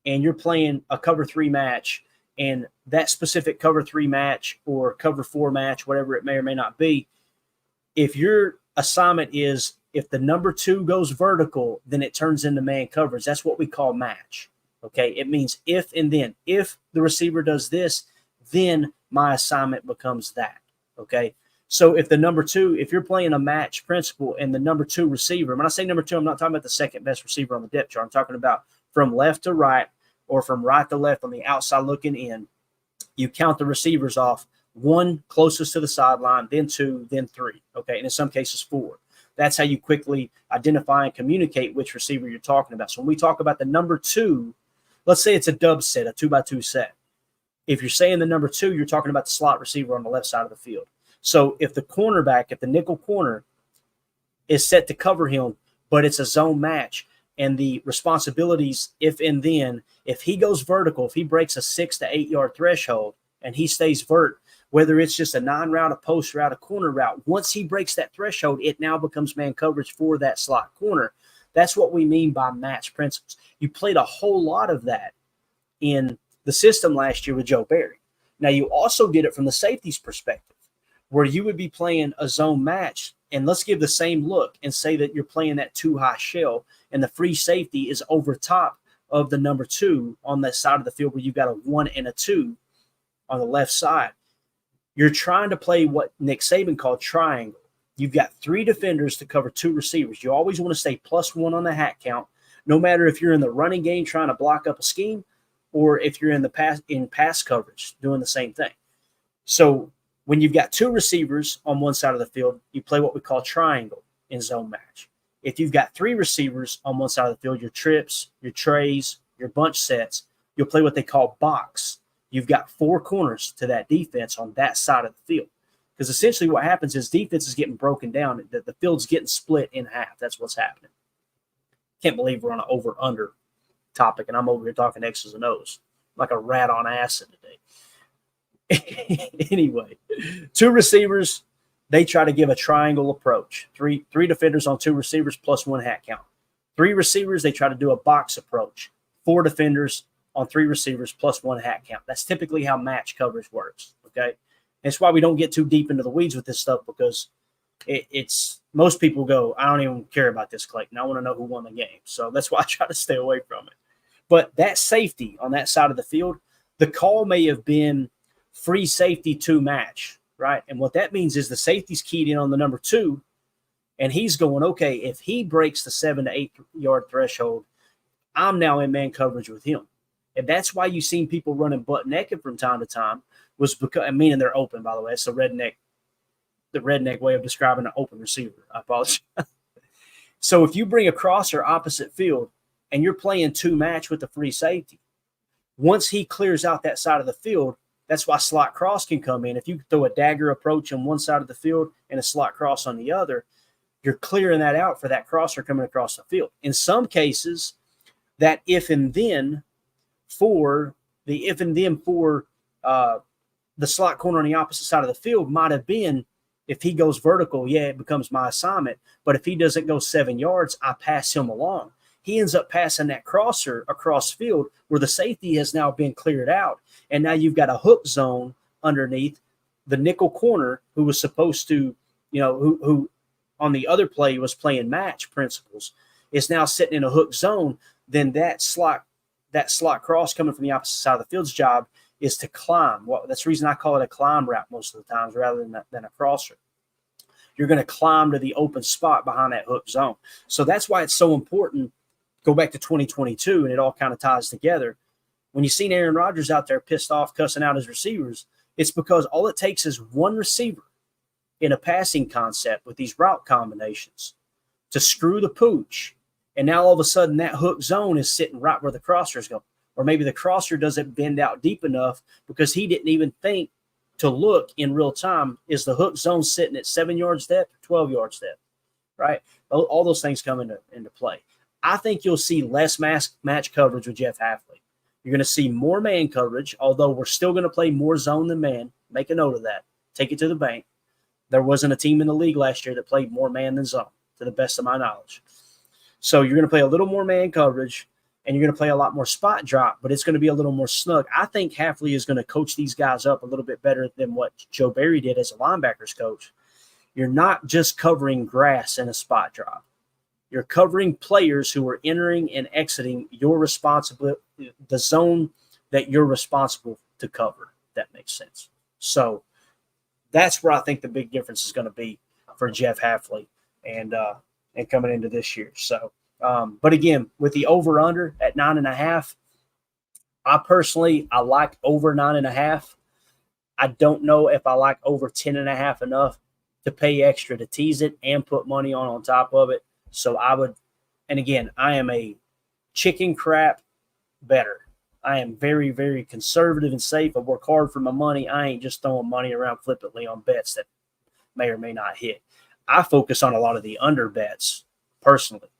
and you're playing a cover three match, and that specific cover three match or cover four match, whatever it may or may not be, if your assignment is if the number two goes vertical, then it turns into man coverage. That's what we call match. Okay, it means if and then. If the receiver does this, then my assignment becomes that. Okay, so if the number two, if you're playing a match principle and the number two receiver, when I say number two, I'm not talking about the second best receiver on the depth chart. I'm talking about from left to right or from right to left on the outside looking in. You count the receivers off, one closest to the sideline, then two, then three. Okay, and in some cases, four. That's how you quickly identify and communicate which receiver you're talking about. So when we talk about the number two, let's say it's a dub set, a 2x2 set. If you're saying the number two, you're talking about the slot receiver on the left side of the field. So if the cornerback, if the nickel corner is set to cover him, but it's a zone match, and the responsibilities, if and then, if he goes vertical, if he breaks a 6 to 8 yard threshold and he stays vert, whether it's just a 9 route, a post route, a corner route, once he breaks that threshold, it now becomes man coverage for that slot corner. That's what we mean by match principles. You played a whole lot of that in the system last year with Joe Barry. Now, you also did it from the safety's perspective, where you would be playing a zone match, and let's give the same look and say that you're playing that two high shell, and the free safety is over top of the number two on that side of the field where you've got a 1 and a 2 on the left side. You're trying to play what Nick Saban called triangle. You've got three defenders to cover two receivers. You always want to stay +1 on the hat count, no matter if you're in the running game trying to block up a scheme or if you're in the pass coverage doing the same thing. So when you've got two receivers on one side of the field, you play what we call triangle in zone match. If you've got three receivers on one side of the field, your trips, your trays, your bunch sets, you'll play what they call box. You've got four corners to that defense on that side of the field. Because essentially what happens is defense is getting broken down. The field's getting split in half. That's what's happening. Can't believe we're on an over-under topic, and I'm over here talking X's and O's like a rat on acid today. Anyway, two receivers, they try to give a triangle approach. Three defenders on two receivers +1 hat count. Three receivers, they try to do a box approach. Four defenders on three receivers +1 hat count. That's typically how match coverage works, okay? That's why we don't get too deep into the weeds with this stuff, because it's most people go, I don't even care about this, Clayton. I want to know who won the game. So that's why I try to stay away from it. But that safety on that side of the field, the call may have been free safety to match, right? And what that means is the safety's keyed in on the number two, and he's going, okay, if he breaks the 7 to 8 yard threshold, I'm now in man coverage with him. And that's why you've seen people running butt naked from time to time, was because, meaning they're open, by the way. It's the redneck way of describing an open receiver. I apologize. So if you bring a crosser opposite field and you're playing two match with the free safety, once he clears out that side of the field, that's why slot cross can come in. If you throw a dagger approach on one side of the field and a slot cross on the other, you're clearing that out for that crosser coming across the field. In some cases, that if and then for the slot corner on the opposite side of the field might have been If he goes vertical, yeah, it becomes my assignment. But if he doesn't go 7 yards, I pass him along. He ends up passing that crosser across field where the safety has now been cleared out. And now you've got a hook zone underneath the nickel corner who was supposed to, who on the other play was playing match principles, is now sitting in a hook zone. Then that slot cross coming from the opposite side of the field's job is to climb. Well, that's the reason I call it a climb route most of the times rather than a crosser. You're going to climb to the open spot behind that hook zone. So that's why it's so important. Go back to 2022, and it all kind of ties together. When you seen Aaron Rodgers out there pissed off, cussing out his receivers, it's because all it takes is one receiver in a passing concept with these route combinations to screw the pooch. And now all of a sudden that hook zone is sitting right where the crosser is going. Or maybe the crosser doesn't bend out deep enough because he didn't even think to look in real time. Is the hook zone sitting at 7 yards depth or 12 yards depth, right? All those things come into play. I think you'll see less match coverage with Jeff Hafley. You're going to see more man coverage, although we're still going to play more zone than man. Make a note of that. Take it to the bank. There wasn't a team in the league last year that played more man than zone, to the best of my knowledge. So you're going to play a little more man coverage, and you're going to play a lot more spot drop, but it's going to be a little more snug. I think Hafley is going to coach these guys up a little bit better than what Joe Barry did as a linebackers coach. You're not just covering grass in a spot drop. You're covering players who are entering and exiting the zone that you're responsible to cover. If that makes sense. So that's where I think the big difference is going to be for Jeff Hafley and coming into this year. So, but again, with the over/under at 9.5, I like over 9.5. I don't know if I like over 10.5 enough to pay extra to tease it and put money on top of it. So I would, and again, I am a chicken crap better. I am very, very conservative and safe. I work hard for my money. I ain't just throwing money around flippantly on bets that may or may not hit. I focus on a lot of the under bets personally,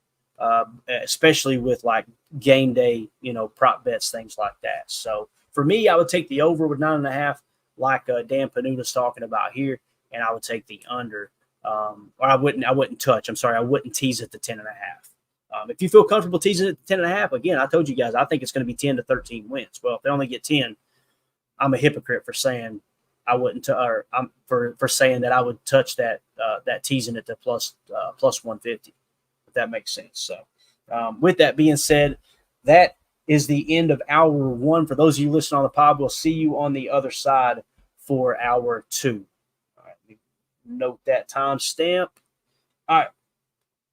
especially with like game day, prop bets, things like that. So for me, I would take the over with 9.5, like Dan Panuda's talking about here, and I would take the under. Or I wouldn't touch. I'm sorry, I wouldn't tease it to 10.5. If you feel comfortable teasing it to 10.5, again, I told you guys I think it's going to be 10 to 13 wins. Well, if they only get 10, I'm a hypocrite for saying I wouldn't, or I'm for saying that I would touch that teasing it to plus 150. If that makes sense. So, with that being said, that is the end of hour one. For those of you listening on the pod, we'll see you on the other side for hour two. Note that time stamp. All right.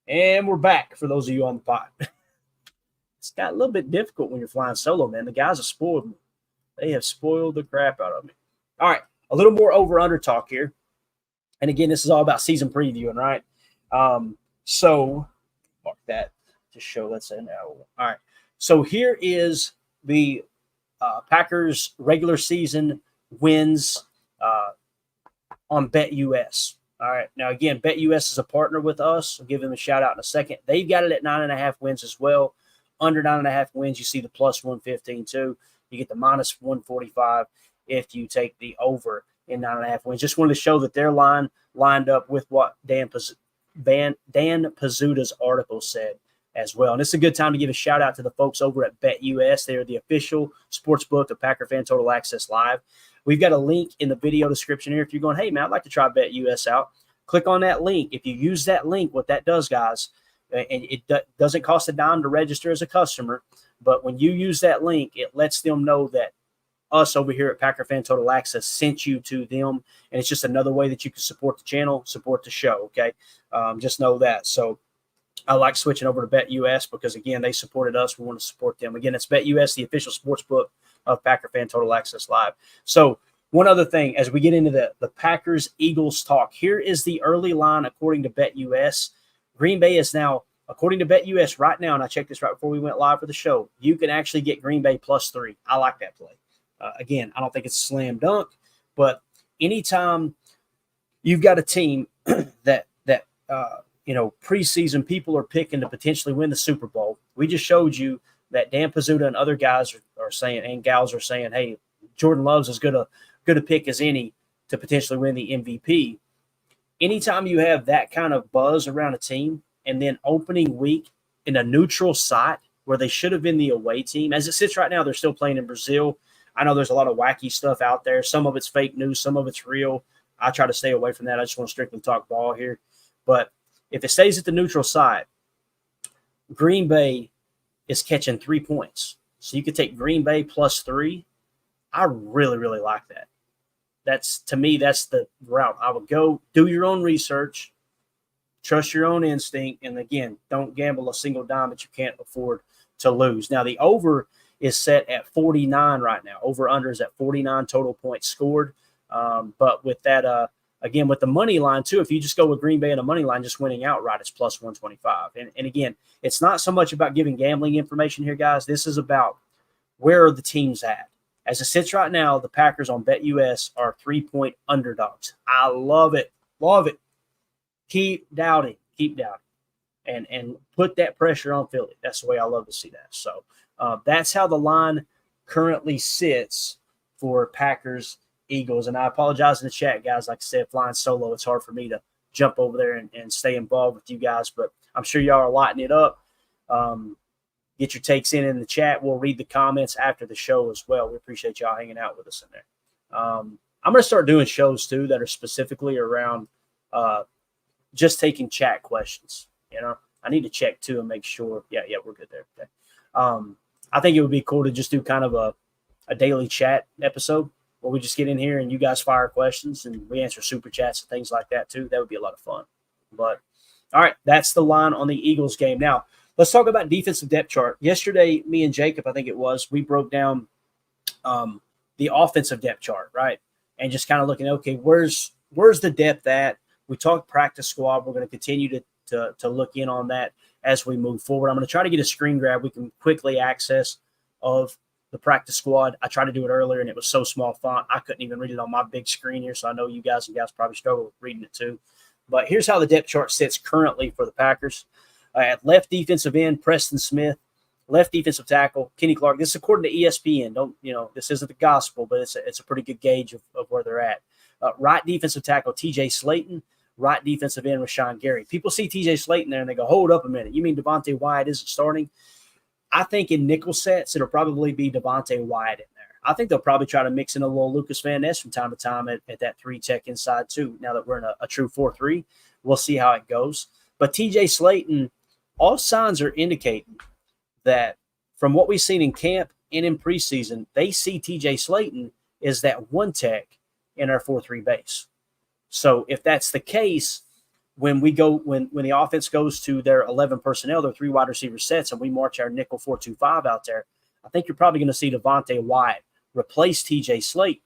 And we're back for those of you on the pod. It's got a little bit difficult when you're flying solo, man. The guys have spoiled me. They have spoiled the crap out of me. All right. A little more over-under talk here. And again, this is all about season previewing, right? So mark that to show, let's say now. All right. So here is the Packers regular season wins on BetUS. All right. Now, again, BetUS is a partner with us. I'll give them a shout out in a second. They've got it at 9.5 wins as well. Under 9.5 wins, you see the plus 115 too. You get the minus 145 if you take the over in 9.5 wins. Just wanted to show that their line lined up with what Dan Pizzuto's article said as well. And it's a good time to give a shout out to the folks over at BetUS. They are the official sports book of Packer Fan Total Access Live. We've got a link in the video description here. If you're going, hey, man, I'd like to try BetUS out, click on that link. If you use that link, what that does, guys, and it doesn't cost a dime to register as a customer, but when you use that link, it lets them know that us over here at Packer Fan Total Access sent you to them, and it's just another way that you can support the channel, support the show, okay? Just know that. So I like switching over to BetUS because, again, they supported us. We want to support them. Again, it's BetUS, the official sports book of Packer Fan Total Access Live. So one other thing, as we get into the Packers-Eagles talk, here is the early line according to BetUS. Green Bay is now, according to BetUS right now, and I checked this right before we went live for the show, you can actually get Green Bay +3. I like that play. Again, I don't think it's a slam dunk, but anytime you've got a team that preseason people are picking to potentially win the Super Bowl, we just showed you that Dan Pizzuto and other guys are saying, and gals are saying, hey, Jordan Love's as good a pick as any to potentially win the MVP. anytime you have that kind of buzz around a team, and then opening week in a neutral site where they should have been the away team. As it sits right now, they're still playing in Brazil. I know there's a lot of wacky stuff out there. Some of it's fake news, some of it's real. I try to stay away from that. I just want to strictly talk ball here. But if it stays at the neutral site, Green Bay is catching 3 points. So you could take Green Bay +3. I really, really like that. To me, that's the route I would go. Do your own research, trust your own instinct, and again, don't gamble a single dime that you can't afford to lose. Now, the over is set at 49 right now. Over-under is at 49 total points scored. But with that, again, with the money line too, if you just go with Green Bay and a money line just winning outright, it's +125. And again, it's not so much about giving gambling information here, guys. This is about where are the teams at. As it sits right now, the Packers on BetUS are 3-point underdogs. I love it. Love it. Keep doubting. And put that pressure on Philly. That's the way I love to see that. So that's how the line currently sits for Packers Eagles. And I apologize in the chat, guys. Like I said, flying solo, it's hard for me to jump over there and stay involved with you guys. But I'm sure y'all are lighting it up. Get your takes in the chat. We'll read the comments after the show as well. We appreciate y'all hanging out with us in there. I'm going to start doing shows, too, that are specifically around just taking chat questions. I need to check, too, and make sure. Yeah, we're good there. Okay. I think it would be cool to just do kind of a daily chat episode where we just get in here and you guys fire questions and we answer super chats and things like that, too. That would be a lot of fun. But, all right, that's the line on the Eagles game. Now, let's talk about defensive depth chart. Yesterday, me and Jacob, I think it was, we broke down the offensive depth chart, right? And just kind of looking, okay, where's the depth at? We talked practice squad. We're going to continue to look in on that as we move forward. I'm going to try to get a screen grab we can quickly access of the practice squad. I tried to do it earlier, and it was so small font, I couldn't even read it on my big screen here, so I know you guys probably struggle with reading it too. But here's how the depth chart sits currently for the Packers. At left defensive end, Preston Smith. Left defensive tackle, Kenny Clark. This is according to ESPN. This isn't the gospel, but it's a pretty good gauge of where they're at. Right defensive tackle, TJ Slayton. Right defensive end, Rashawn Gary. People see TJ Slayton there and they go, hold up a minute. You mean Devontae Wyatt isn't starting? I think in nickel sets, it'll probably be Devontae Wyatt in there. I think they'll probably try to mix in a little Lucas Van Ness from time to time at that 3-tech inside too. Now that we're in a true 4-3, we'll see how it goes. But TJ Slayton, all signs are indicating that from what we've seen in camp and in preseason, they see TJ Slayton as that 1-tech in our 4-3 base. So if that's the case, when the offense goes to their 11 personnel, their 3 wide receiver sets, and we march our nickel 4-2-5 out there, I think you're probably going to see Devontae Wyatt replace TJ Slayton.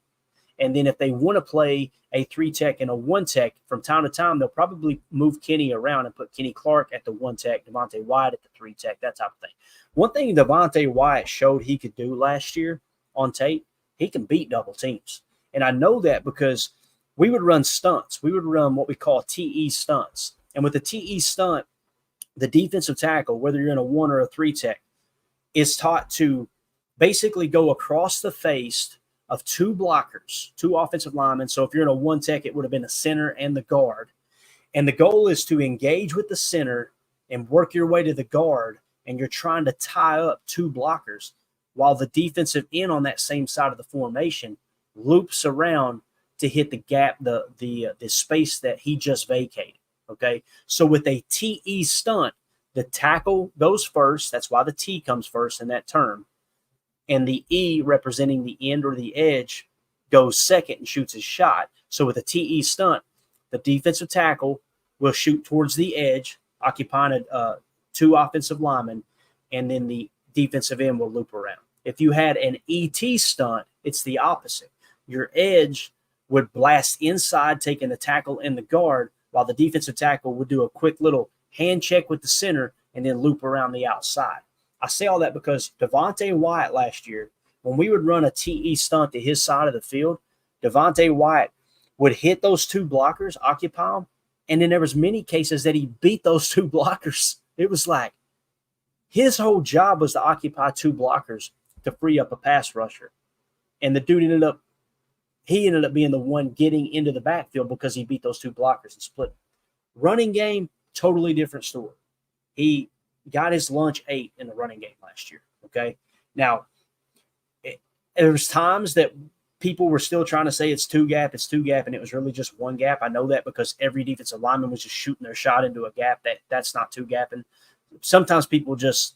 And then if they want to play a 3-tech and a 1-tech from time to time, they'll probably move Kenny around and put Kenny Clark at the 1-tech, Devontae Wyatt at the 3-tech, that type of thing. One thing Devontae Wyatt showed he could do last year on tape, he can beat double teams. And I know that because we would run stunts. We would run what we call TE stunts. And with the TE stunt, the defensive tackle, whether you're in a 1 or a 3-tech, is taught to basically go across the face of 2 blockers, 2 offensive linemen. So if you're in a 1-tech, it would have been a center and the guard. And the goal is to engage with the center and work your way to the guard, and you're trying to tie up 2 blockers while the defensive end on that same side of the formation loops around to hit the gap, the space that he just vacated, okay? So with a TE stunt, the tackle goes first. That's why the T comes first in that term. And the E, representing the end or the edge, goes second and shoots his shot. So with a TE stunt, the defensive tackle will shoot towards the edge, occupying 2 offensive linemen, and then the defensive end will loop around. If you had an ET stunt, it's the opposite. Your edge would blast inside, taking the tackle and the guard, while the defensive tackle would do a quick little hand check with the center and then loop around the outside. I say all that because Devontae Wyatt last year, when we would run a TE stunt to his side of the field, Devontae Wyatt would hit those 2 blockers, occupy them, and then there was many cases that he beat those 2 blockers. It was like his whole job was to occupy 2 blockers to free up a pass rusher. And the dude ended up he ended up being the one getting into the backfield because he beat those two blockers and split. Running game, totally different story. He got his lunch ate in the running game last year. Okay. Now, there was times that people were still trying to say it's two gap, and it was really just one gap. I know that because every defensive lineman was just shooting their shot into a gap. That's not two gapping. Sometimes people just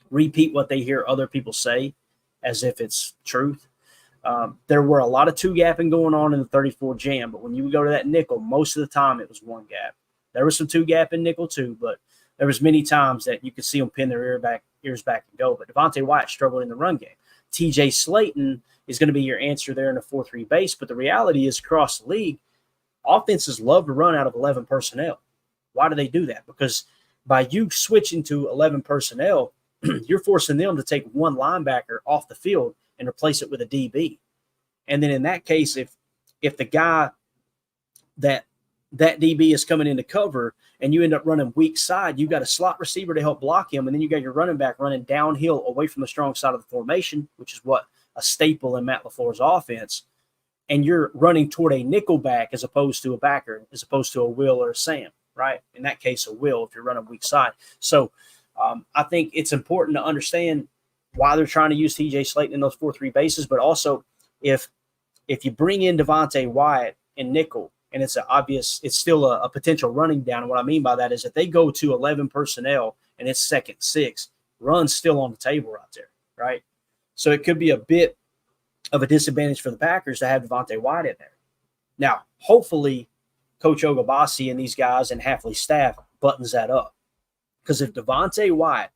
repeat what they hear other people say as if it's truth. There were a lot of two gapping going on in the 34 jam, but when you would go to that nickel, most of the time it was one gap. There was some two gap in nickel too, but there was many times that you could see them pin their ears back and go. But Devontae Wyatt struggled in the run game. TJ Slayton is going to be your answer there in a 4-3 base, but the reality is across the league, offenses love to run out of 11 personnel. Why do they do that? Because by you switching to 11 personnel, you're forcing them to take one linebacker off the field and replace it with a DB. And then in that case, if the guy that DB is coming into cover and you end up running weak side, you got a slot receiver to help block him, and then you got your running back running downhill away from the strong side of the formation, which is what a staple in Matt LaFleur's offense, and you're running toward a nickel back as opposed to a backer, as opposed to a Will or a Sam, right? In that case, a Will if you're running weak side. So I think it's important to understand why they're trying to use TJ Slayton in those 4-3 bases, but also if you bring in Devontae Wyatt in nickel, and it's still a potential running down. And what I mean by that is if they go to 11 personnel and it's 2nd and 6, run's still on the table right there, right? So it could be a bit of a disadvantage for the Packers to have Devontae Wyatt in there. Now, hopefully, Coach Ogabasi and these guys and Hafley's staff buttons that up. Because if Devontae Wyatt,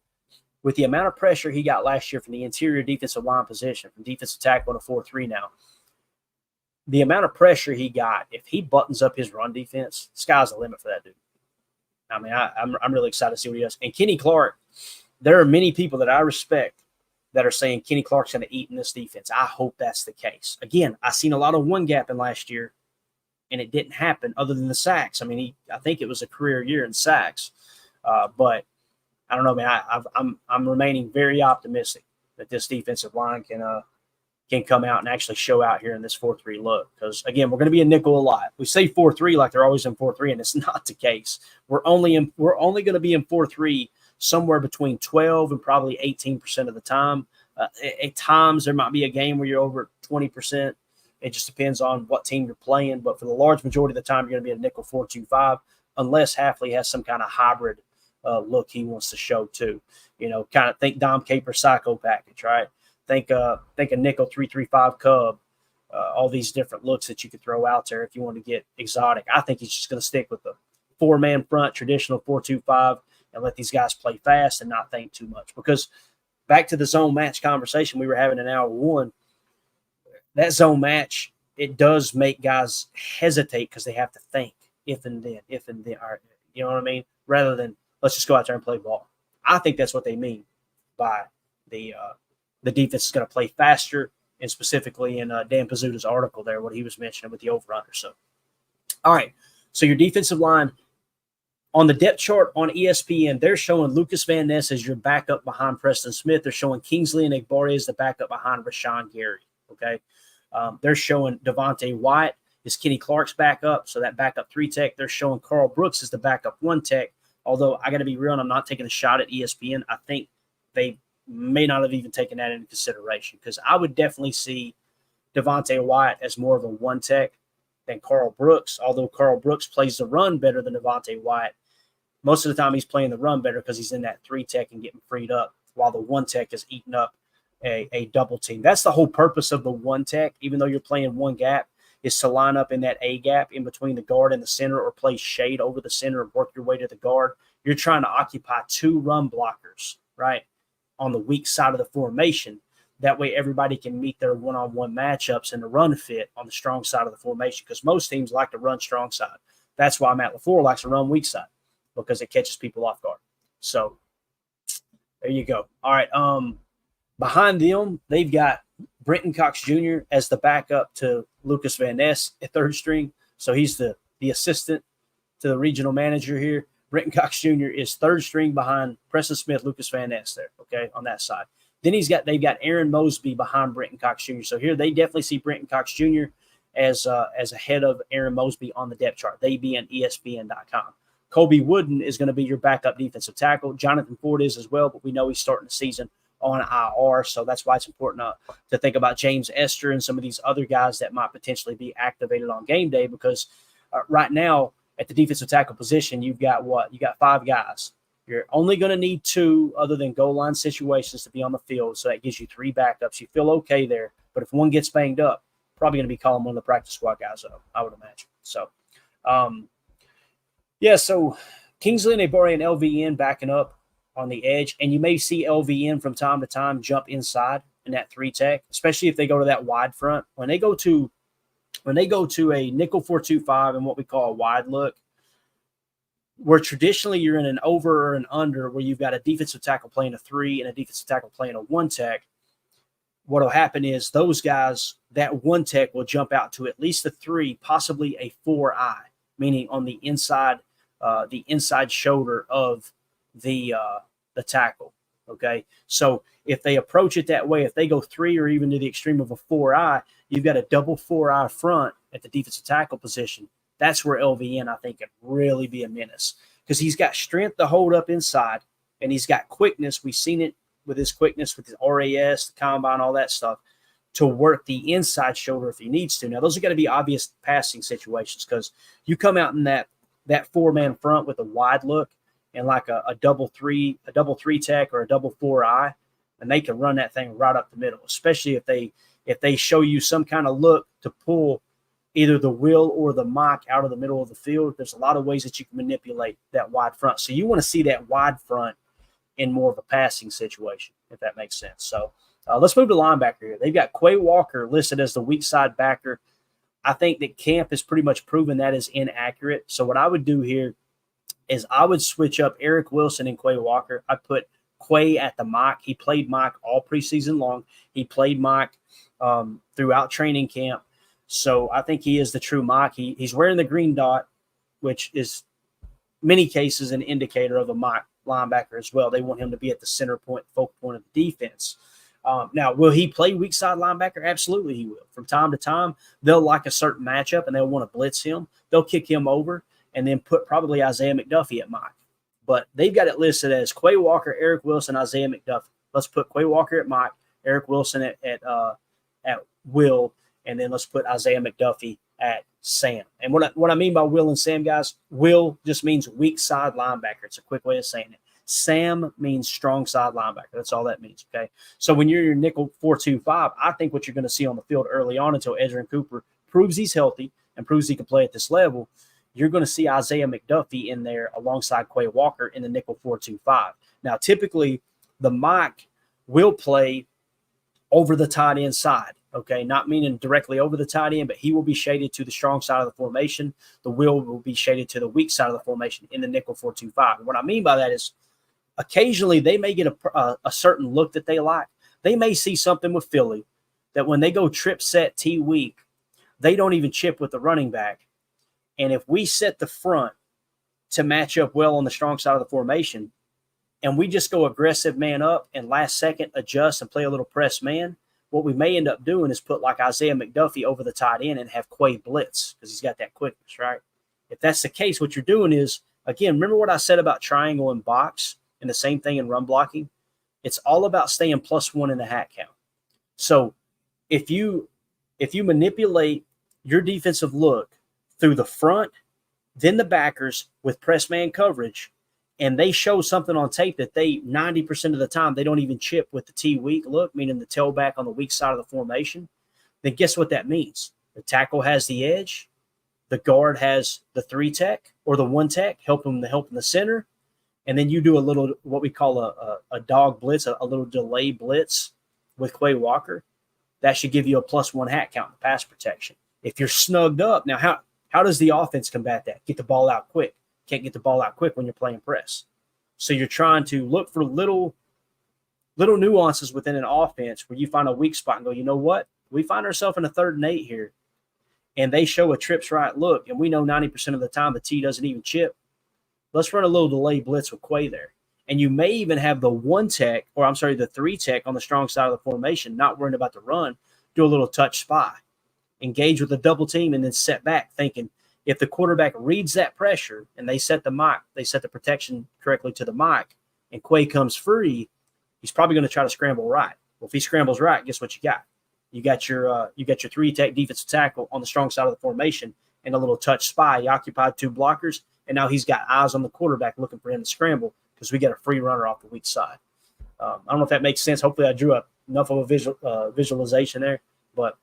with the amount of pressure he got last year from the interior defensive line position, from defensive tackle to 4-3 now, the amount of pressure he got, if he buttons up his run defense, sky's the limit for that dude. I mean, I'm really excited to see what he does. And Kenny Clark, there are many people that I respect that are saying Kenny Clark's going to eat in this defense. I hope that's the case. Again, I seen a lot of one gap in last year, and it didn't happen other than the sacks. I mean, I think it was a career year in sacks. But I don't know, man. I'm remaining very optimistic that this defensive line can come out and actually show out here in this 4-3 look. Because, again, we're going to be a nickel a lot. We say 4-3 like they're always in 4-3, and it's not the case. We're only going to be in 4-3 somewhere between 12 and probably 18% of the time. At times, there might be a game where you're over 20%. It just depends on what team you're playing. But for the large majority of the time, you're going to be a nickel 4-2-5 unless Hafley has some kind of hybrid look he wants to show too. You know, kind of think Dom Caper psycho package, right? Think a nickel 3-3-5 Cub, all these different looks that you could throw out there if you want to get exotic. I think he's just going to stick with the 4-man front, traditional 4-2-5, and let these guys play fast and not think too much. Because back to the zone match conversation we were having in hour one, that zone match, it does make guys hesitate because they have to think if and then. All right, you know what I mean? Rather than let's just go out there and play ball. I think that's what they mean by the defense is going to play faster, and specifically in Dan Pizzuto's article there, what he was mentioning with the over-under. So, all right. So your defensive line on the depth chart on ESPN, they're showing Lucas Van Ness as your backup behind Preston Smith. They're showing Kingsley and Egbari as the backup behind Rashawn Gary. Okay. They're showing Devontae Wyatt is Kenny Clark's backup. So that backup 3 tech. They're showing Carl Brooks as the backup 1 tech. Although I got to be real, and I'm not taking a shot at ESPN. I think they may not have even taken that into consideration, because I would definitely see Devontae Wyatt as more of a 1 tech than Carl Brooks. Although Carl Brooks plays the run better than Devontae Wyatt, most of the time he's playing the run better because he's in that 3 tech and getting freed up, while the 1 tech is eating up a double team. That's the whole purpose of the 1 tech, even though you're playing 1 gap, is to line up in that A gap in between the guard and the center, or play shade over the center and work your way to the guard. You're trying to occupy 2 run blockers, right, on the weak side of the formation. That way everybody can meet their one-on-one matchups and the run fit on the strong side of the formation, because most teams like to run strong side. That's why Matt LaFleur likes to run weak side, because it catches people off guard. So there you go. All right. Behind them, they've got Brenton Cox Jr. as the backup to Lucas Van Ness at 3rd string. So he's the assistant to the regional manager here. Brenton Cox Jr. is 3rd string behind Preston Smith, Lucas Van Ness there, okay, on that side. Then they've got Aaron Mosby behind Brenton Cox Jr. So here they definitely see Brenton Cox Jr. as ahead of Aaron Mosby on the depth chart, they being ESPN.com. Colby Wooden is going to be your backup defensive tackle. Jonathan Ford is as well, but we know he's starting the season on IR, so that's why it's important to think about James Esther and some of these other guys that might potentially be activated on game day, because right now at the defensive tackle position, you've got what? You got 5 guys. You're only going to need 2 other than goal line situations to be on the field, so that gives you 3 backups. You feel okay there, but if one gets banged up, probably going to be calling one of the practice squad guys up, I would imagine. So, so Kingsley Naibari and LVN backing up on the edge, and you may see LVN from time to time jump inside in that 3 tech, especially if they go to that wide front. When they go to a nickel 4-2-5 and what we call a wide look, where traditionally you're in an over or an under, where you've got a defensive tackle playing a 3 and a defensive tackle playing a 1 tech, what will happen is those guys, that 1 tech will jump out to at least a 3, possibly a 4-eye, meaning on the inside shoulder of the tackle. Okay, so if they approach it that way, if they go 3 or even to the extreme of a 4-eye, you've got a double 4-eye front at the defensive tackle position. That's where LVN, I think, can really be a menace, because he's got strength to hold up inside, and he's got quickness. We've seen it with his quickness, with his RAS, the combine, all that stuff, to work the inside shoulder if he needs to. Now, those are going to be obvious passing situations, because you come out in that 4-man front with a wide look and like a double 3 tech or a double 4-eye, and they can run that thing right up the middle, especially if they show you some kind of look to pull either the will or the mock out of the middle of the field. There's a lot of ways that you can manipulate that wide front. So you want to see that wide front in more of a passing situation, if that makes sense. So let's move to linebacker here. They've got Quay Walker listed as the weak side backer. I think that camp has pretty much proven that is inaccurate. So what I would do here is I would switch up Eric Wilson and Quay Walker. I'd put Quay at the mock. He played mock all preseason long. He played mock throughout training camp. So I think he is the true mock. He's wearing the green dot, which is many cases an indicator of a mock linebacker as well. They want him to be at the center point, focal point of the defense. Now, will he play weak side linebacker? Absolutely he will. From time to time, they'll like a certain matchup and they'll want to blitz him. They'll kick him over and then put probably Isaiah McDuffie at mock. But they've got it listed as Quay Walker, Eric Wilson, Isaiah McDuffie. Let's put Quay Walker at mock, Eric Wilson at will, and then let's put Isaiah McDuffie at Sam. And what I mean by Will and Sam, guys, Will just means weak side linebacker. It's a quick way of saying it. Sam means strong side linebacker. That's all that means, okay? So when you're your nickel 4-2-5, I think what you're going to see on the field early on until Edgerrin Cooper proves he's healthy and proves he can play at this level, you're going to see Isaiah McDuffie in there alongside Quay Walker in the nickel 4-2-5. Now, typically, the mock will play over the tight end side, okay? Not meaning directly over the tight end, but he will be shaded to the strong side of the formation. The will be shaded to the weak side of the formation in the nickel 4-2-5. What I mean by that is occasionally they may get a certain look that they like. They may see something with Philly that when they go trip set T weak, they don't even chip with the running back. And if we set the front to match up well on the strong side of the formation, and we just go aggressive man up and last second adjust and play a little press man, what we may end up doing is put like Isaiah McDuffie over the tight end and have Quay blitz because he's got that quickness, right? If that's the case, what you're doing is, again, remember what I said about triangle and box and the same thing in run blocking? It's all about staying +1 in the hat count. So if you manipulate your defensive look through the front, then the backers with press man coverage, and they show something on tape that they 90% of the time they don't even chip with the T weak look, meaning the tailback on the weak side of the formation, then guess what that means? The tackle has the edge, the guard has the 3 tech or the 1 tech, helping the center, and then you do a little what we call a dog blitz, a little delay blitz with Quay Walker. That should give you a +1 hat count in pass protection. If you're snugged up, now how does the offense combat that? Get the ball out quick. Can't get the ball out quick when you're playing press. So you're trying to look for little nuances within an offense where you find a weak spot and go, you know what? We find ourselves in a 3rd and 8 here, and they show a trips right look, and we know 90% of the time the T doesn't even chip. Let's run a little delay blitz with Quay there. And you may even have the 3 tech on the strong side of the formation, not worrying about the run, do a little touch spy. engage with a double team, and then set back, thinking if the quarterback reads that pressure and they set the protection correctly to the mic, and Quay comes free, he's probably going to try to scramble right. Well, if he scrambles right, guess what you got? You got your 3-tech defensive tackle on the strong side of the formation and a little touch spy. He occupied 2 blockers, and now he's got eyes on the quarterback looking for him to scramble because we got a free runner off the weak side. I don't know if that makes sense. Hopefully I drew up enough of a visualization there. But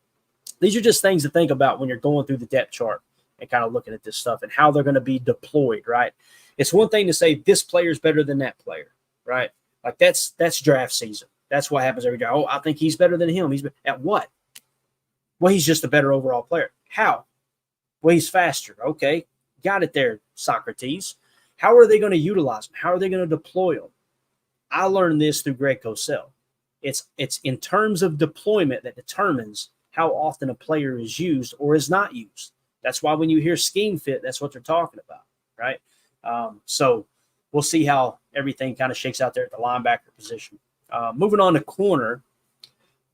these are just things to think about when you're going through the depth chart and kind of looking at this stuff and how they're going to be deployed, right? It's one thing to say this player's better than that player, right? Like that's draft season. That's what happens every day. Oh, I think he's better than him. He's at what? Well, he's just a better overall player. How? Well, he's faster. Okay, got it there, Socrates. How are they going to utilize him? How are they going to deploy him? I learned this through Greg Cosell. It's in terms of deployment that determines how often a player is used or is not used. That's why when you hear scheme fit, that's what they're talking about, right? So we'll see how everything kind of shakes out there at the linebacker position. Moving on to corner,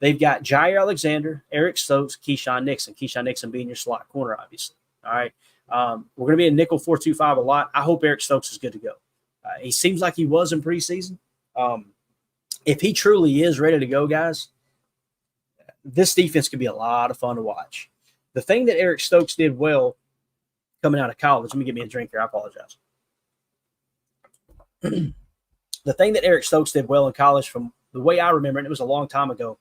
they've got Jair Alexander, Eric Stokes, Keyshawn Nixon. Keyshawn Nixon being your slot corner, obviously. All right. We're going to be in nickel 4-2-5 a lot. I hope Eric Stokes is good to go. He seems like he was in preseason. If he truly is ready to go, guys, this defense could be a lot of fun to watch. The thing that Eric Stokes did well coming out of college, let me get me a drink here. I apologize. The thing that Eric Stokes did well in college, from the way I remember, and it was a long time ago,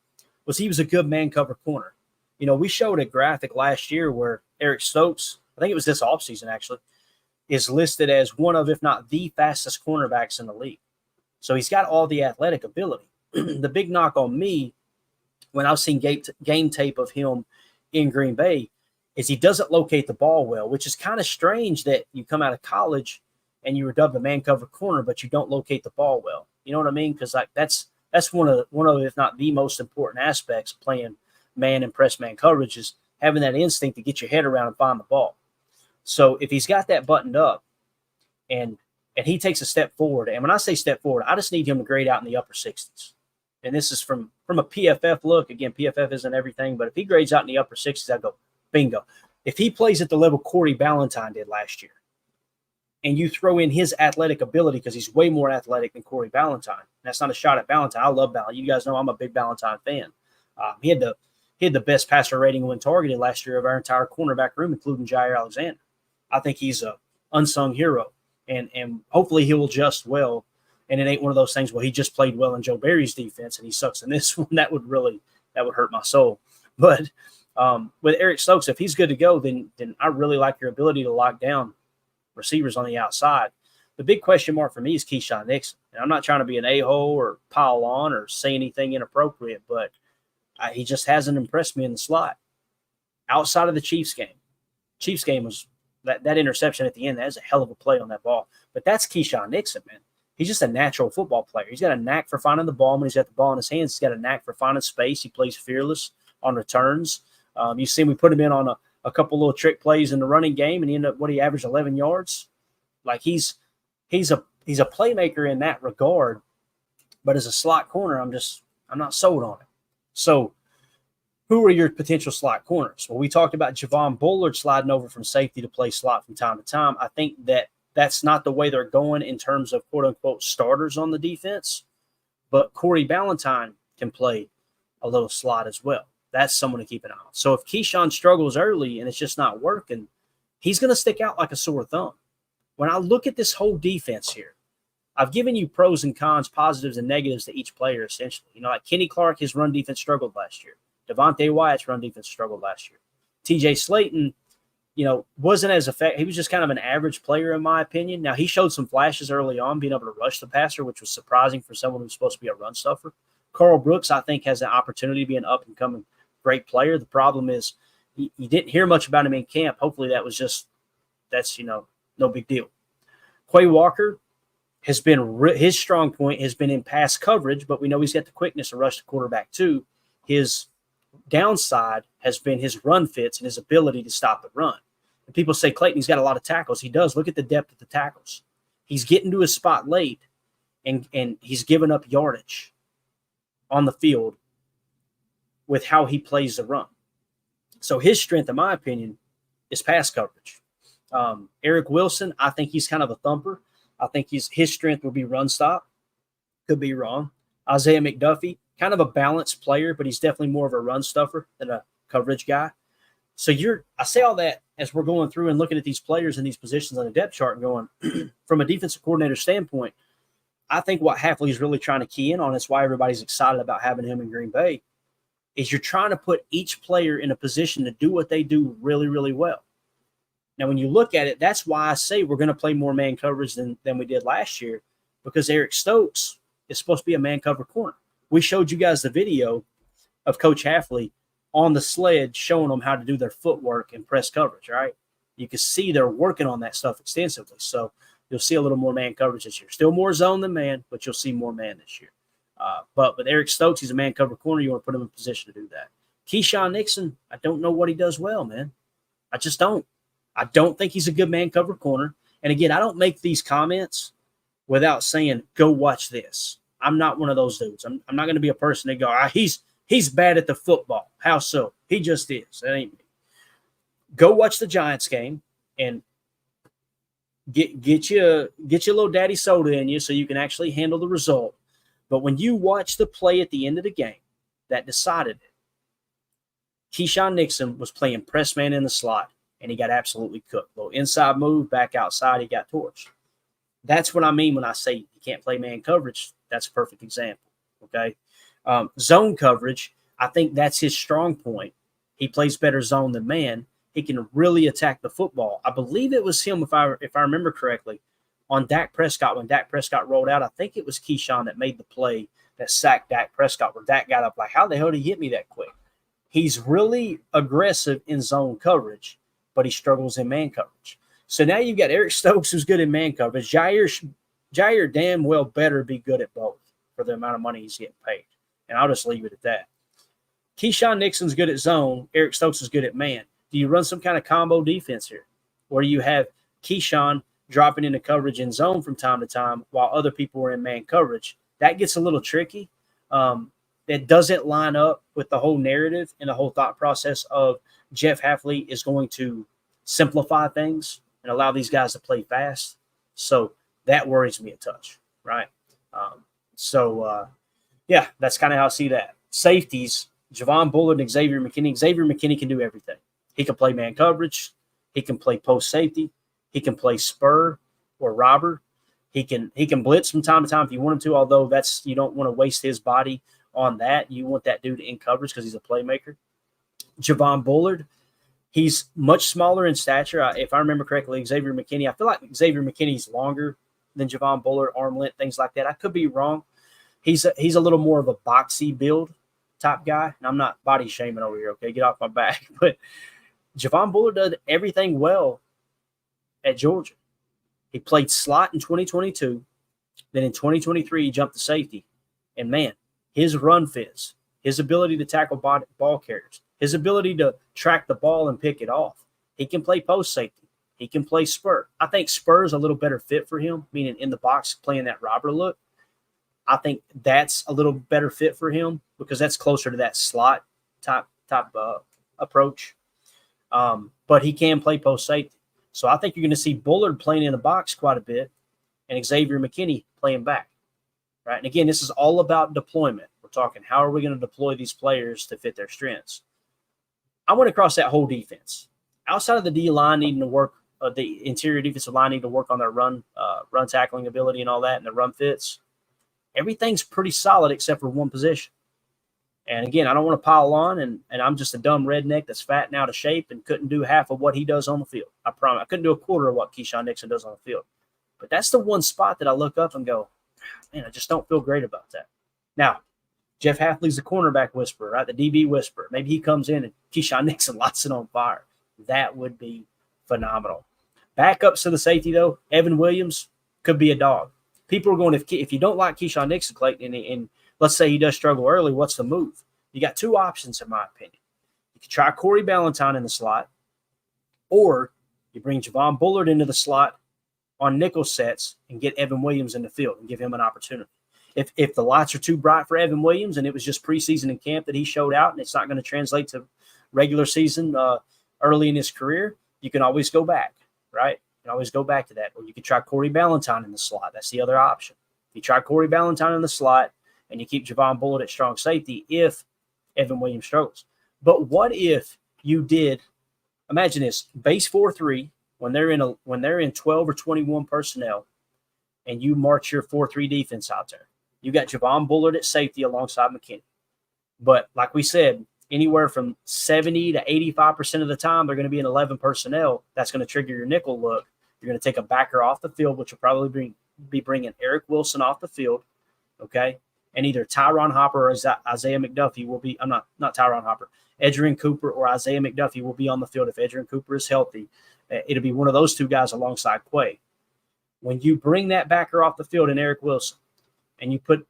was he was a good man cover corner. You know, we showed a graphic last year where Eric Stokes, I think it was this offseason actually, is listed as one of, if not the fastest cornerbacks in the league. So he's got all the athletic ability. The big knock on me when I've seen game tape of him in Green Bay is he doesn't locate the ball well, which is kind of strange that you come out of college and you were dubbed a man cover corner, but you don't locate the ball well. You know what I mean? Because like that's one of, if not the most important aspects of playing man and press man coverage is having that instinct to get your head around and find the ball. So if he's got that buttoned up and he takes a step forward, and when I say step forward, I just need him to grade out in the upper 60s. And this is from a PFF look. Again, PFF isn't everything, but if he grades out in the upper 60s, I go, bingo. If he plays at the level Corey Ballantyne did last year, and you throw in his athletic ability because he's way more athletic than Corey Ballantyne. That's not a shot at Ballantyne. I love Ballantyne. You guys know I'm a big Ballantyne fan. He had the best passer rating when targeted last year of our entire cornerback room, including Jair Alexander. I think he's a unsung hero, and hopefully he'll adjust well. And it ain't one of those things where he just played well in Joe Barry's defense and he sucks in this one. That would hurt my soul. But with Eric Stokes, if he's good to go, then I really like your ability to lock down receivers on the outside. The big question mark for me is Keyshawn Nixon. And I'm not trying to be an a-hole or pile on or say anything inappropriate, but he just hasn't impressed me in the slot. Outside of the Chiefs game was that interception at the end. That was a hell of a play on that ball. But that's Keyshawn Nixon, man. He's just a natural football player. He's got a knack for finding the ball when he's got the ball in his hands. He's got a knack for finding space. He plays fearless on returns. You see we put him in on a couple little trick plays in the running game, and he ended up, he averaged 11 yards. Like he's a playmaker in that regard. But as a slot corner, I'm not sold on it. So who are your potential slot corners? Well, we talked about Javon Bullard sliding over from safety to play slot from time to time. I think that's not the way they're going in terms of quote-unquote starters on the defense. But Corey Ballantyne can play a little slot as well. That's someone to keep an eye on. So if Keyshawn struggles early and it's just not working, he's going to stick out like a sore thumb. When I look at this whole defense here, I've given you pros and cons, positives and negatives to each player essentially. You know, like Kenny Clark, his run defense struggled last year. Devontae Wyatt's run defense struggled last year. TJ Slayton, wasn't as effective. He was just kind of an average player in my opinion. Now, he showed some flashes early on, being able to rush the passer, which was surprising for someone who's supposed to be a run stuffer. Carl Brooks, I think, has an opportunity to be an up-and-coming great player. The problem is you didn't hear much about him in camp. Hopefully that's no big deal. Quay Walker has been his strong point has been in pass coverage, but we know he's got the quickness to rush the quarterback too. His downside has been his run fits and his ability to stop the run. And people say, Clayton, he's got a lot of tackles. He does. Look at the depth of the tackles. He's getting to his spot late, and he's giving up yardage on the field with how he plays the run. So his strength, in my opinion, is pass coverage. Eric Wilson, I think he's kind of a thumper. I think his strength will be run stop. Could be wrong. Isaiah McDuffie, kind of a balanced player, but he's definitely more of a run stuffer than a coverage guy. So I say all that as we're going through and looking at these players in these positions on the depth chart and going, from a defensive coordinator standpoint, I think what Hafley is really trying to key in on, is why everybody's excited about having him in Green Bay, is you're trying to put each player in a position to do what they do really, really well. Now, when you look at it, that's why I say we're going to play more man coverage than we did last year, because Eric Stokes is supposed to be a man cover corner. We showed you guys the video of Coach Hafley on the sled showing them how to do their footwork and press coverage, right? You can see they're working on that stuff extensively. So you'll see a little more man coverage this year. Still more zone than man, but you'll see more man this year. But with Eric Stokes, he's a man cover corner. You want to put him in position to do that. Keyshawn Nixon, I don't know what he does well, man. I just don't. I don't think he's a good man cover corner. And again, I don't make these comments without saying, go watch this. I'm not one of those dudes. I'm not going to be a person that go, he's bad at the football. How so? He just is. That ain't me. Go watch the Giants game and get your little daddy soda in you so you can actually handle the result. But when you watch the play at the end of the game that decided it, Keyshawn Nixon was playing press man in the slot, and he got absolutely cooked. Little inside move, back outside, he got torched. That's what I mean when I say you can't play man coverage. That's a perfect example, okay? Zone coverage, I think that's his strong point. He plays better zone than man. He can really attack the football. I believe it was him, if I remember correctly, on Dak Prescott. When Dak Prescott rolled out, I think it was Keyshawn that made the play that sacked Dak Prescott, where Dak got up like, how the hell did he hit me that quick? He's really aggressive in zone coverage, but he struggles in man coverage. So now you've got Eric Stokes, who's good in man coverage. Jair damn well better be good at both for the amount of money he's getting paid. And I'll just leave it at that. Keyshawn Nixon's good at zone. Eric Stokes is good at man. Do you run some kind of combo defense here? Or do you have Keyshawn dropping into coverage in zone from time to time while other people are in man coverage? That gets a little tricky. That doesn't line up with the whole narrative and the whole thought process of Jeff Hafley is going to simplify things and allow these guys to play fast. So that worries me a touch, right? Yeah, that's kind of how I see that. Safeties, Javon Bullard and Xavier McKinney. Xavier McKinney can do everything. He can play man coverage. He can play post safety. He can play spur or robber. He can blitz from time to time if you want him to, although you don't want to waste his body on that. You want that dude in coverage because he's a playmaker. Javon Bullard, he's much smaller in stature. If I remember correctly, Xavier McKinney, I feel like Xavier McKinney's longer than Javon Bullard, arm length, things like that. I could be wrong. He's a little more of a boxy build type guy. And I'm not body shaming over here, okay? Get off my back. But Javon Bullard did everything well at Georgia. He played slot in 2022. Then in 2023, he jumped to safety. And, man, his run fits, his ability to tackle ball carriers, his ability to track the ball and pick it off. He can play post safety. He can play spur. I think spur is a little better fit for him, meaning in the box playing that robber look. I think that's a little better fit for him because that's closer to that slot type approach. But he can play post safety. So I think you're going to see Bullard playing in the box quite a bit and Xavier McKinney playing back. Right? And again, this is all about deployment. We're talking how are we going to deploy these players to fit their strengths. I went across that whole defense. Outside of the D line needing to work, the interior defensive line needing to work on their run tackling ability and all that, and the run fits, everything's pretty solid except for one position. And again, I don't want to pile on, and I'm just a dumb redneck that's fat and out of shape and couldn't do half of what he does on the field. I promise. I couldn't do a quarter of what Keyshawn Nixon does on the field. But that's the one spot that I look up and go, man, I just don't feel great about that. Now, Jeff Hafley's the cornerback whisperer, right? The DB whisperer. Maybe he comes in and Keyshawn Nixon lights it on fire. That would be phenomenal. Backups to the safety, though, Evan Williams could be a dog. People are going, if you don't like Keyshawn Nixon, Clayton, and let's say he does struggle early, what's the move? You got two options, in my opinion. You can try Corey Ballantyne in the slot, or you bring Javon Bullard into the slot on nickel sets and get Evan Williams in the field and give him an opportunity. If the lights are too bright for Evan Williams and it was just preseason in camp that he showed out and it's not going to translate to regular season early in his career, you can always go back, right? You can always go back to that. Or you can try Corey Ballantyne in the slot. That's the other option. If you try Corey Ballantyne in the slot and you keep Javon Bullard at strong safety if Evan Williams struggles. But what if you did, imagine this, base 4-3, when they're in 12 or 21 personnel, and you march your 4-3 defense out there. You got Javon Bullard at safety alongside McKinney. But like we said, anywhere from 70 to 85% of the time, they're going to be in 11 personnel. That's going to trigger your nickel look. You're going to take a backer off the field, which will probably be bringing Eric Wilson off the field, okay? And either Tyron Hopper or Isaiah McDuffie will be – I'm not Tyron Hopper. Edgerrin Cooper or Isaiah McDuffie will be on the field if Edgerrin Cooper is healthy. It'll be one of those two guys alongside Quay. When you bring that backer off the field in Eric Wilson and you put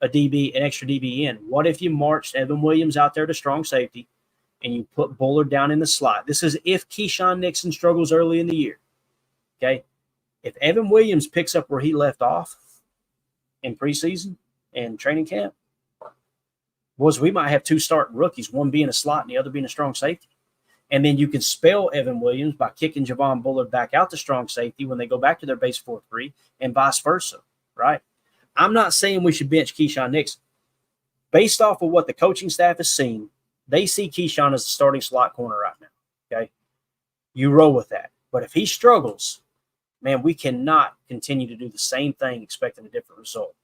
an extra DB in, what if you marched Evan Williams out there to strong safety and you put Bullard down in the slot? This is if Keyshawn Nixon struggles early in the year, okay? If Evan Williams picks up where he left off in preseason and training camp, boys, we might have two starting rookies, one being a slot and the other being a strong safety. And then you can spell Evan Williams by kicking Javon Bullard back out to strong safety when they go back to their base 4-3 and vice versa, right? I'm not saying we should bench Keyshawn Nixon. Based off of what the coaching staff has seen, they see Keyshawn as the starting slot corner right now, okay? You roll with that. But if he struggles, man, we cannot continue to do the same thing expecting a different result.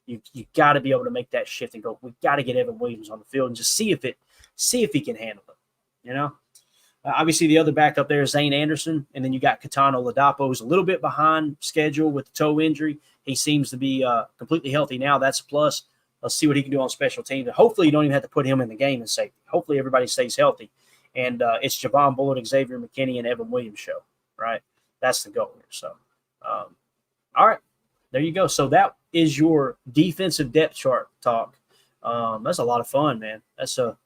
You got to be able to make that shift and go, we've got to get Evan Williams on the field and just see if he can handle it, you know? Obviously, the other backup there is Zane Anderson, and then you got Katano Ladapo, who's a little bit behind schedule with the toe injury. He seems to be completely healthy now. That's a plus. Let's see what he can do on special teams. And hopefully, you don't even have to put him in the game in safety. Hopefully, everybody stays healthy. And it's Javon Bullard, Xavier McKinney, and Evan Williams show, right? That's the goal here. So, all right, there you go. So that is your defensive depth chart talk. That's a lot of fun, man. That's a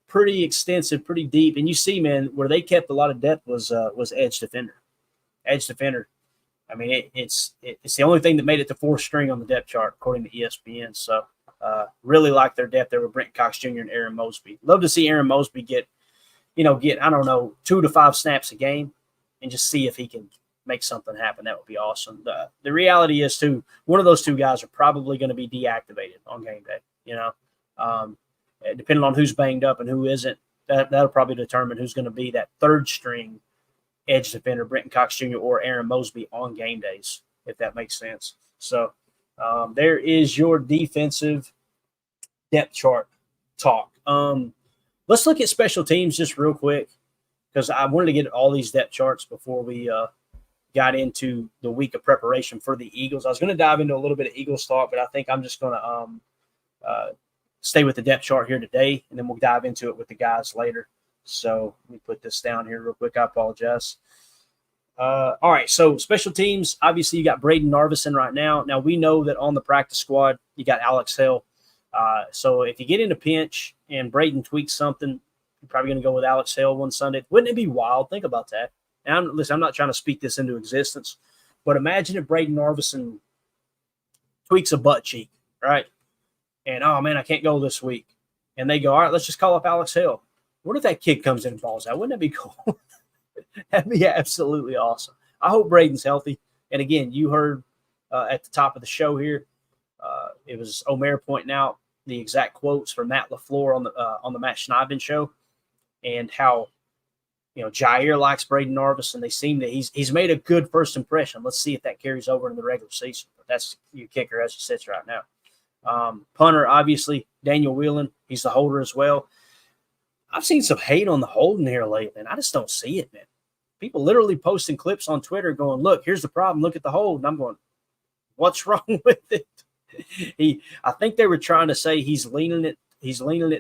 pretty extensive, pretty deep. And you see, man, where they kept a lot of depth was edge defender. Edge defender. I mean, it's the only thing that made it to fourth string on the depth chart, according to ESPN. So really like their depth there with Brent Cox Jr. and Aaron Mosby. Love to see Aaron Mosby get, I don't know, 2 to 5 snaps a game and just see if he can make something happen. That would be awesome. The reality is, too, one of those two guys are probably going to be deactivated on game day, depending on who's banged up and who isn't. That'll probably determine who's going to be that third string edge defender, Brenton Cox Jr. or Aaron Mosby on game days, if that makes sense. So there is your defensive depth chart talk. Let's look at special teams just real quick because I wanted to get all these depth charts before we got into the week of preparation for the Eagles. I was going to dive into a little bit of Eagles talk, but I think I'm just going to stay with the depth chart here today, and then we'll dive into it with the guys later. So let me put this down here real quick. I apologize. All right, so special teams, obviously you got Braden Narvison right now. Now, we know that on the practice squad, you got Alex Hill. So if you get in a pinch and Braden tweaks something, you're probably going to go with Alex Hill one Sunday. Wouldn't it be wild? Think about that. And I'm not trying to speak this into existence, but imagine if Braden Narvison tweaks a butt cheek, right? And, oh, man, I can't go this week. And they go, all right, let's just call up Alex Hill. What if that kid comes in and falls out? Wouldn't that be cool? That'd be absolutely awesome. I hope Braden's healthy. And, again, you heard at the top of the show here, it was Omer pointing out the exact quotes from Matt LaFleur on the Matt Schneiden show and how, Jair likes Braden Narvison. They seem that he's made a good first impression. Let's see if that carries over in the regular season. But that's your kicker as it sits right now. Punter, obviously, Daniel Whelan. He's the holder as well. I've seen some hate on the holding here lately, and I just don't see it, man. People literally posting clips on Twitter going, look, here's the problem. Look at the hold. And I'm going, what's wrong with it? I think they were trying to say he's leaning it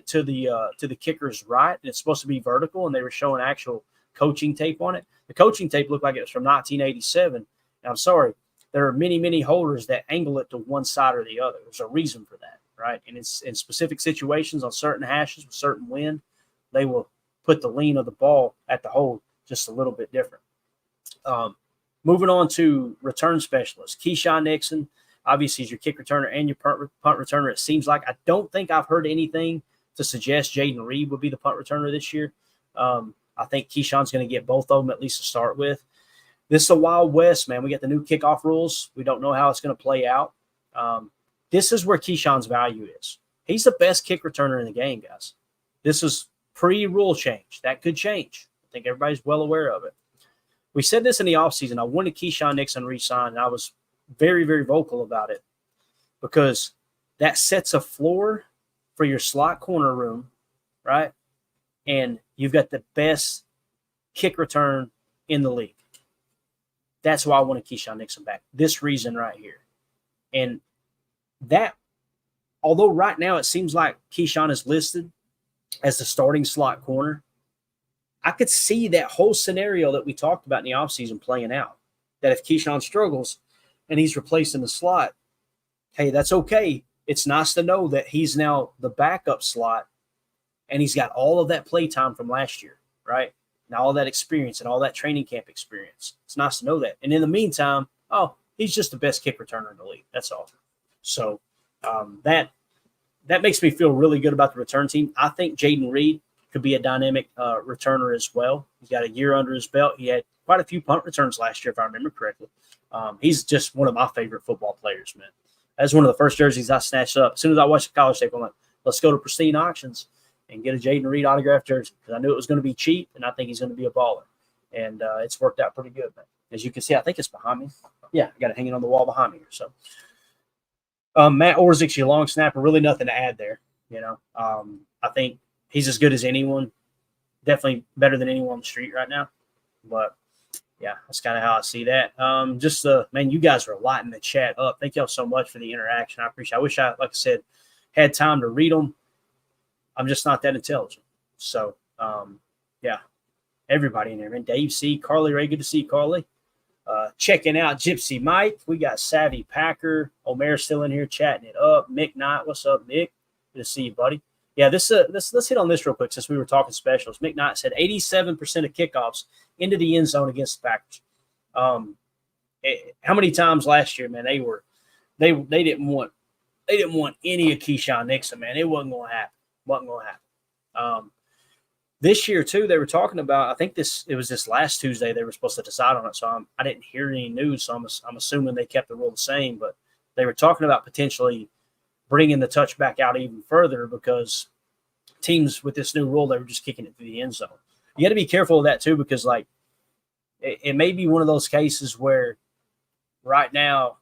to the kicker's right, and it's supposed to be vertical, and they were showing actual coaching tape on it. The coaching tape looked like it was from 1987. And I'm sorry. There are many, many holders that angle it to one side or the other. There's a reason for that, right? And it's in specific situations on certain hashes with certain wind, they will put the lean of the ball at the hold just a little bit different. Moving on to return specialists. Keyshawn Nixon, obviously, is your kick returner and your punt returner. It seems like I don't think I've heard anything to suggest Jaden Reed would be the punt returner this year. I think Keyshawn's going to get both of them at least to start with. This is a Wild West, man. We got the new kickoff rules. We don't know how it's going to play out. This is where Keyshawn's value is. He's the best kick returner in the game, guys. This is pre-rule change. That could change. I think everybody's well aware of it. We said this in the offseason. I wanted Keisean Nixon re-signed, and I was very, very vocal about it because that sets a floor for your slot corner room, right? And you've got the best kick return in the league. That's why I wanted Keisean Nixon back. This reason right here. And that, although right now it seems like Keisean is listed as the starting slot corner, I could see that whole scenario that we talked about in the offseason playing out. That if Keisean struggles and he's replaced in the slot, hey, that's okay. It's nice to know that he's now the backup slot and he's got all of that play time from last year, right? And all that experience and all that training camp experience. It's nice to know that. And in the meantime, he's just the best kick returner in the league. That's all. So that makes me feel really good about the return team. I think Jayden Reed could be a dynamic returner as well. He's got a year under his belt. He had quite a few punt returns last year, if I remember correctly. He's just one of my favorite football players, man. That's one of the first jerseys I snatched up. As soon as I watched the college tape, I'm like, let's go to Pristine Auctions and get a Jayden Reed autographed jersey because I knew it was going to be cheap, and I think he's going to be a baller. And it's worked out pretty good, man. As you can see, I think it's behind me. Yeah, I got it hanging on the wall behind me here. So, Matt Orzech's your long snapper. Really nothing to add there. I think he's as good as anyone. Definitely better than anyone on the street right now. But, yeah, that's kind of how I see that. Man, you guys are lighting the chat up. Thank y'all so much for the interaction. I appreciate it. I wish I, like I said, had time to read them. I'm just not that intelligent. So, yeah, everybody in there, man. Dave C., Carly Ray, good to see you, Carly. Checking out Gypsy Mike. We got Savvy Packer. Omer's still in here chatting it up. Mick Knight, what's up, Mick? Good to see you, buddy. Yeah, let's hit on this real quick since we were talking specials. Mick Knight said 87% of kickoffs into the end zone against the Packers. How many times last year, man, they didn't want any of Keisean Nixon, man. It wasn't going to happen. This year, too, they were talking about, I think it was this last Tuesday they were supposed to decide on it, so I didn't hear any news, so I'm assuming they kept the rule the same, but they were talking about potentially bringing the touchback out even further because teams with this new rule, they were just kicking it through the end zone. You got to be careful of that, too, because, like, it may be one of those cases where right now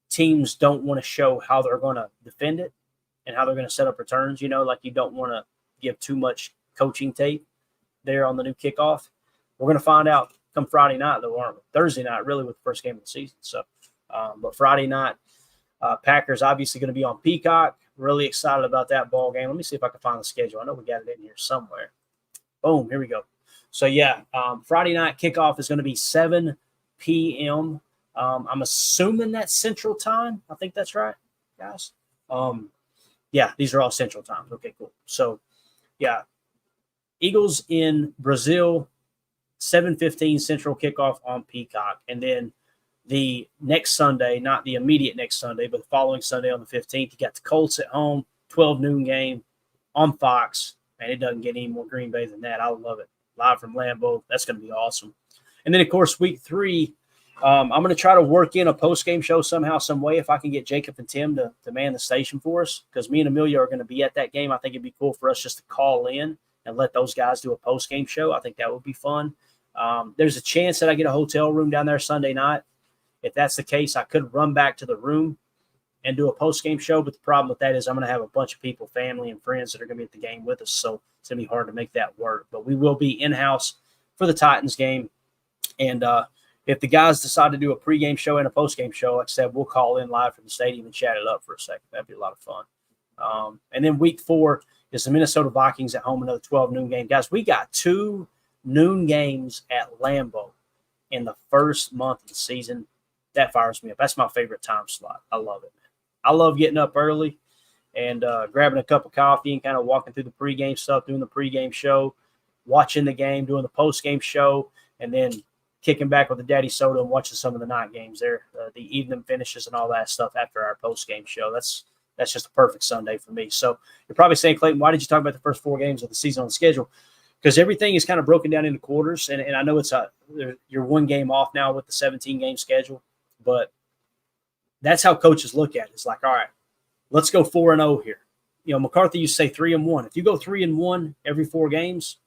teams don't want to show how they're going to defend it and how they're going to set up returns, like you don't want to give too much coaching tape there on the new kickoff. We're going to find out come Friday night, though, aren't we? Thursday night, really, with the first game of the season. So, but Friday night, Packers obviously going to be on Peacock. Really excited about that ball game. Let me see if I can find the schedule. I know we got it in here somewhere. Boom, here we go. So, yeah, Friday night kickoff is going to be 7 p.m. I'm assuming that's Central Time. I think that's right, guys. Yeah, these are all Central Times. Okay, cool. So, yeah, Eagles in Brazil, 7:15 Central kickoff on Peacock. And then the next Sunday, not the immediate next Sunday, but the following Sunday on the 15th, you got the Colts at home, 12 noon game on Fox. Man, it doesn't get any more Green Bay than that. I love it. Live from Lambeau. That's going to be awesome. And then, of course, week 3, I'm going to try to work in a post-game show somehow, some way, if I can get Jacob and Tim to man the station for us, because me and Amelia are going to be at that game. I think it'd be cool for us just to call in and let those guys do a post-game show. I think that would be fun. There's a chance that I get a hotel room down there Sunday night. If that's the case, I could run back to the room and do a post-game show, but the problem with that is I'm going to have a bunch of people, family and friends that are going to be at the game with us, so it's going to be hard to make that work. But we will be in-house for the Titans game, and if the guys decide to do a pregame show and a postgame show, like I said, we'll call in live from the stadium and chat it up for a second. That'd be a lot of fun. And then week 4 is the Minnesota Vikings at home, another 12 noon game. Guys, we got 2 noon games at Lambeau in the first month of the season. That fires me up. That's my favorite time slot. I love it, man. I love getting up early and grabbing a cup of coffee and kind of walking through the pregame stuff, doing the pregame show, watching the game, doing the postgame show, and then kicking back with the daddy soda and watching some of the night games there, the evening finishes and all that stuff after our post-game show. That's just a perfect Sunday for me. So you're probably saying, Clayton, why did you talk about the first 4 games of the season on the schedule? because everything is kind of broken down into quarters. And I know you're one game off now with the 17-game schedule, but that's how coaches look at it. It's like, all right, let's go 4-0 here. McCarthy used to say 3-1. If you go 3-1 every 4 games,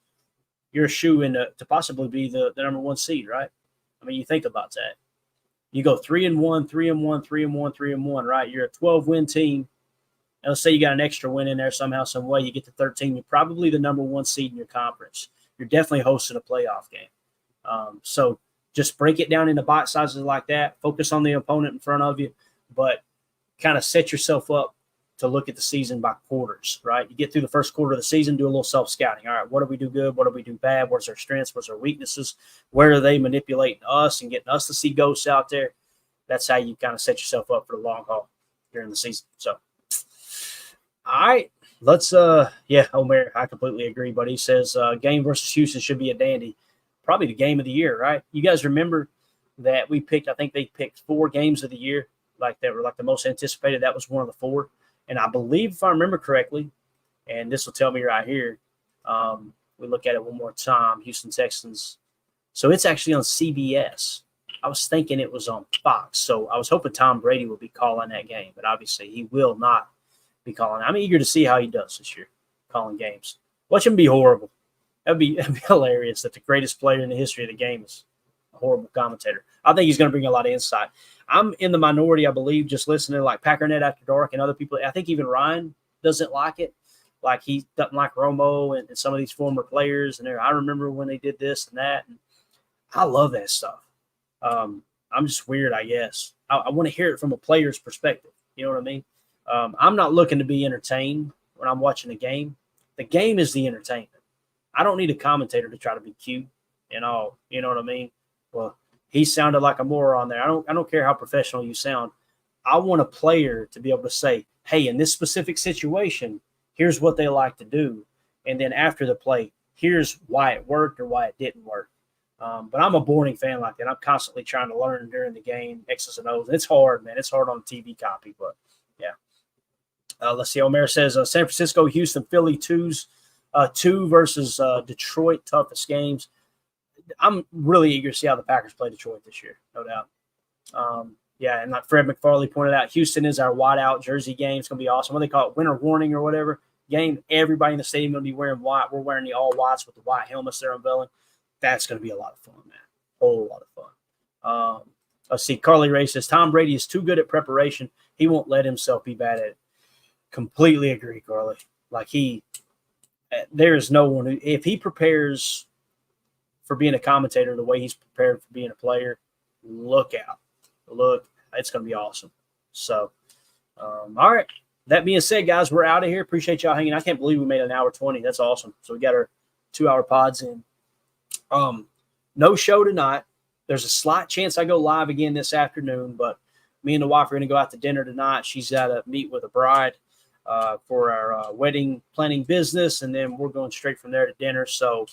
you're a shoe-in to possibly be the number 1 seed, right? I mean, you think about that. You go 3-1, 3-1, 3-1, 3-1, right? You're a 12-win team. And let's say you got an extra win in there somehow, some way. You get to 13. You're probably the number 1 seed in your conference. You're definitely hosting a playoff game. So just break it down into bite sizes like that. Focus on the opponent in front of you, but kind of set yourself up to look at the season by quarters, right? You get through the first quarter of the season, do a little self-scouting. All right, what do we do good? What do we do bad? What's our strengths? What's our weaknesses? Where are they manipulating us and getting us to see ghosts out there? That's how you kind of set yourself up for the long haul during the season. So, all right, let's Omer, I completely agree, but he says game versus Houston should be a dandy. Probably the game of the year, right? You guys remember that I think they picked 4 games of the year, like that were like the most anticipated. That was one of the 4. And I believe, if I remember correctly, and this will tell me right here, we look at it one more time, Houston Texans. So it's actually on CBS. I was thinking it was on Fox. So I was hoping Tom Brady would be calling that game, but obviously he will not be calling. I'm eager to see how he does this year, calling games. Watch him be horrible. That'd be hilarious that the greatest player in the history of the game is a horrible commentator. I think he's going to bring a lot of insight. I'm in the minority, I believe, just listening to like Packernet After Dark and other people. I think even Ryan doesn't like it. Like he doesn't like Romo and some of these former players. And I remember when they did this and that. And I love that stuff. I'm just weird, I guess. I want to hear it from a player's perspective. You know what I mean? I'm not looking to be entertained when I'm watching a game. The game is the entertainment. I don't need a commentator to try to be cute and all. You know what I mean? Well, he sounded like a moron there. I don't care how professional you sound. I want a player to be able to say, hey, in this specific situation, here's what they like to do. And then after the play, here's why it worked or why it didn't work. But I'm a boring fan like that. I'm constantly trying to learn during the game, X's and O's. It's hard, man. It's hard on the TV copy, but yeah. Let's see. Omer says San Francisco, Houston, Philly, 2 versus Detroit, toughest games. I'm really eager to see how the Packers play Detroit this year, no doubt. And like Fred McFarley pointed out, Houston is our white-out jersey game. It's going to be awesome. What do they call it? Winter warning or whatever game. Everybody in the stadium going to be wearing white. We're wearing the all-whites with the white helmets they're unveiling. That's going to be a lot of fun, man. A whole lot of fun. Let's see. Carly Ray says, Tom Brady is too good at preparation. He won't let himself be bad at it. Completely agree, Carly. Like there is no one who, if he prepares for being a commentator the way he's prepared for being a player, look out. It's going to be awesome. So, all right. That being said, guys, we're out of here. Appreciate y'all hanging. I can't believe we made an hour 20. That's awesome. So we got our 2-hour pods in. No show tonight. There's a slight chance I go live again this afternoon, but me and the wife are going to go out to dinner tonight. She's got to meet with a bride for our wedding planning business, and then we're going straight from there to dinner. So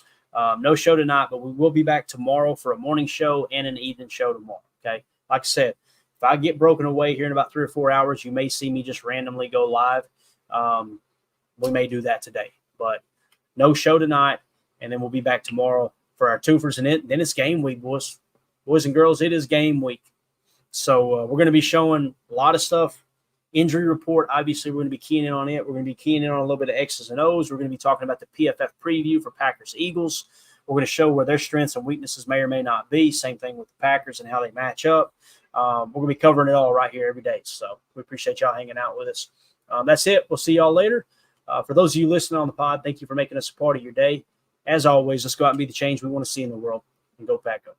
no show tonight, but we will be back tomorrow for a morning show and an evening show tomorrow. Okay. Like I said, if I get broken away here in about 3 or 4 hours, you may see me just randomly go live. We may do that today, but no show tonight. And then we'll be back tomorrow for our twofers. And then it's game week, boys and girls. It is game week. So we're going to be showing a lot of stuff. Injury report, obviously, we're going to be keying in on it. We're going to be keying in on a little bit of X's and O's. We're going to be talking about the PFF preview for Packers-Eagles. We're going to show where their strengths and weaknesses may or may not be. Same thing with the Packers and how they match up. We're going to be covering it all right here every day. So we appreciate y'all hanging out with us. That's it. We'll see y'all later. For those of you listening on the pod, thank you for making us a part of your day. As always, let's go out and be the change we want to see in the world. And go Pack Go.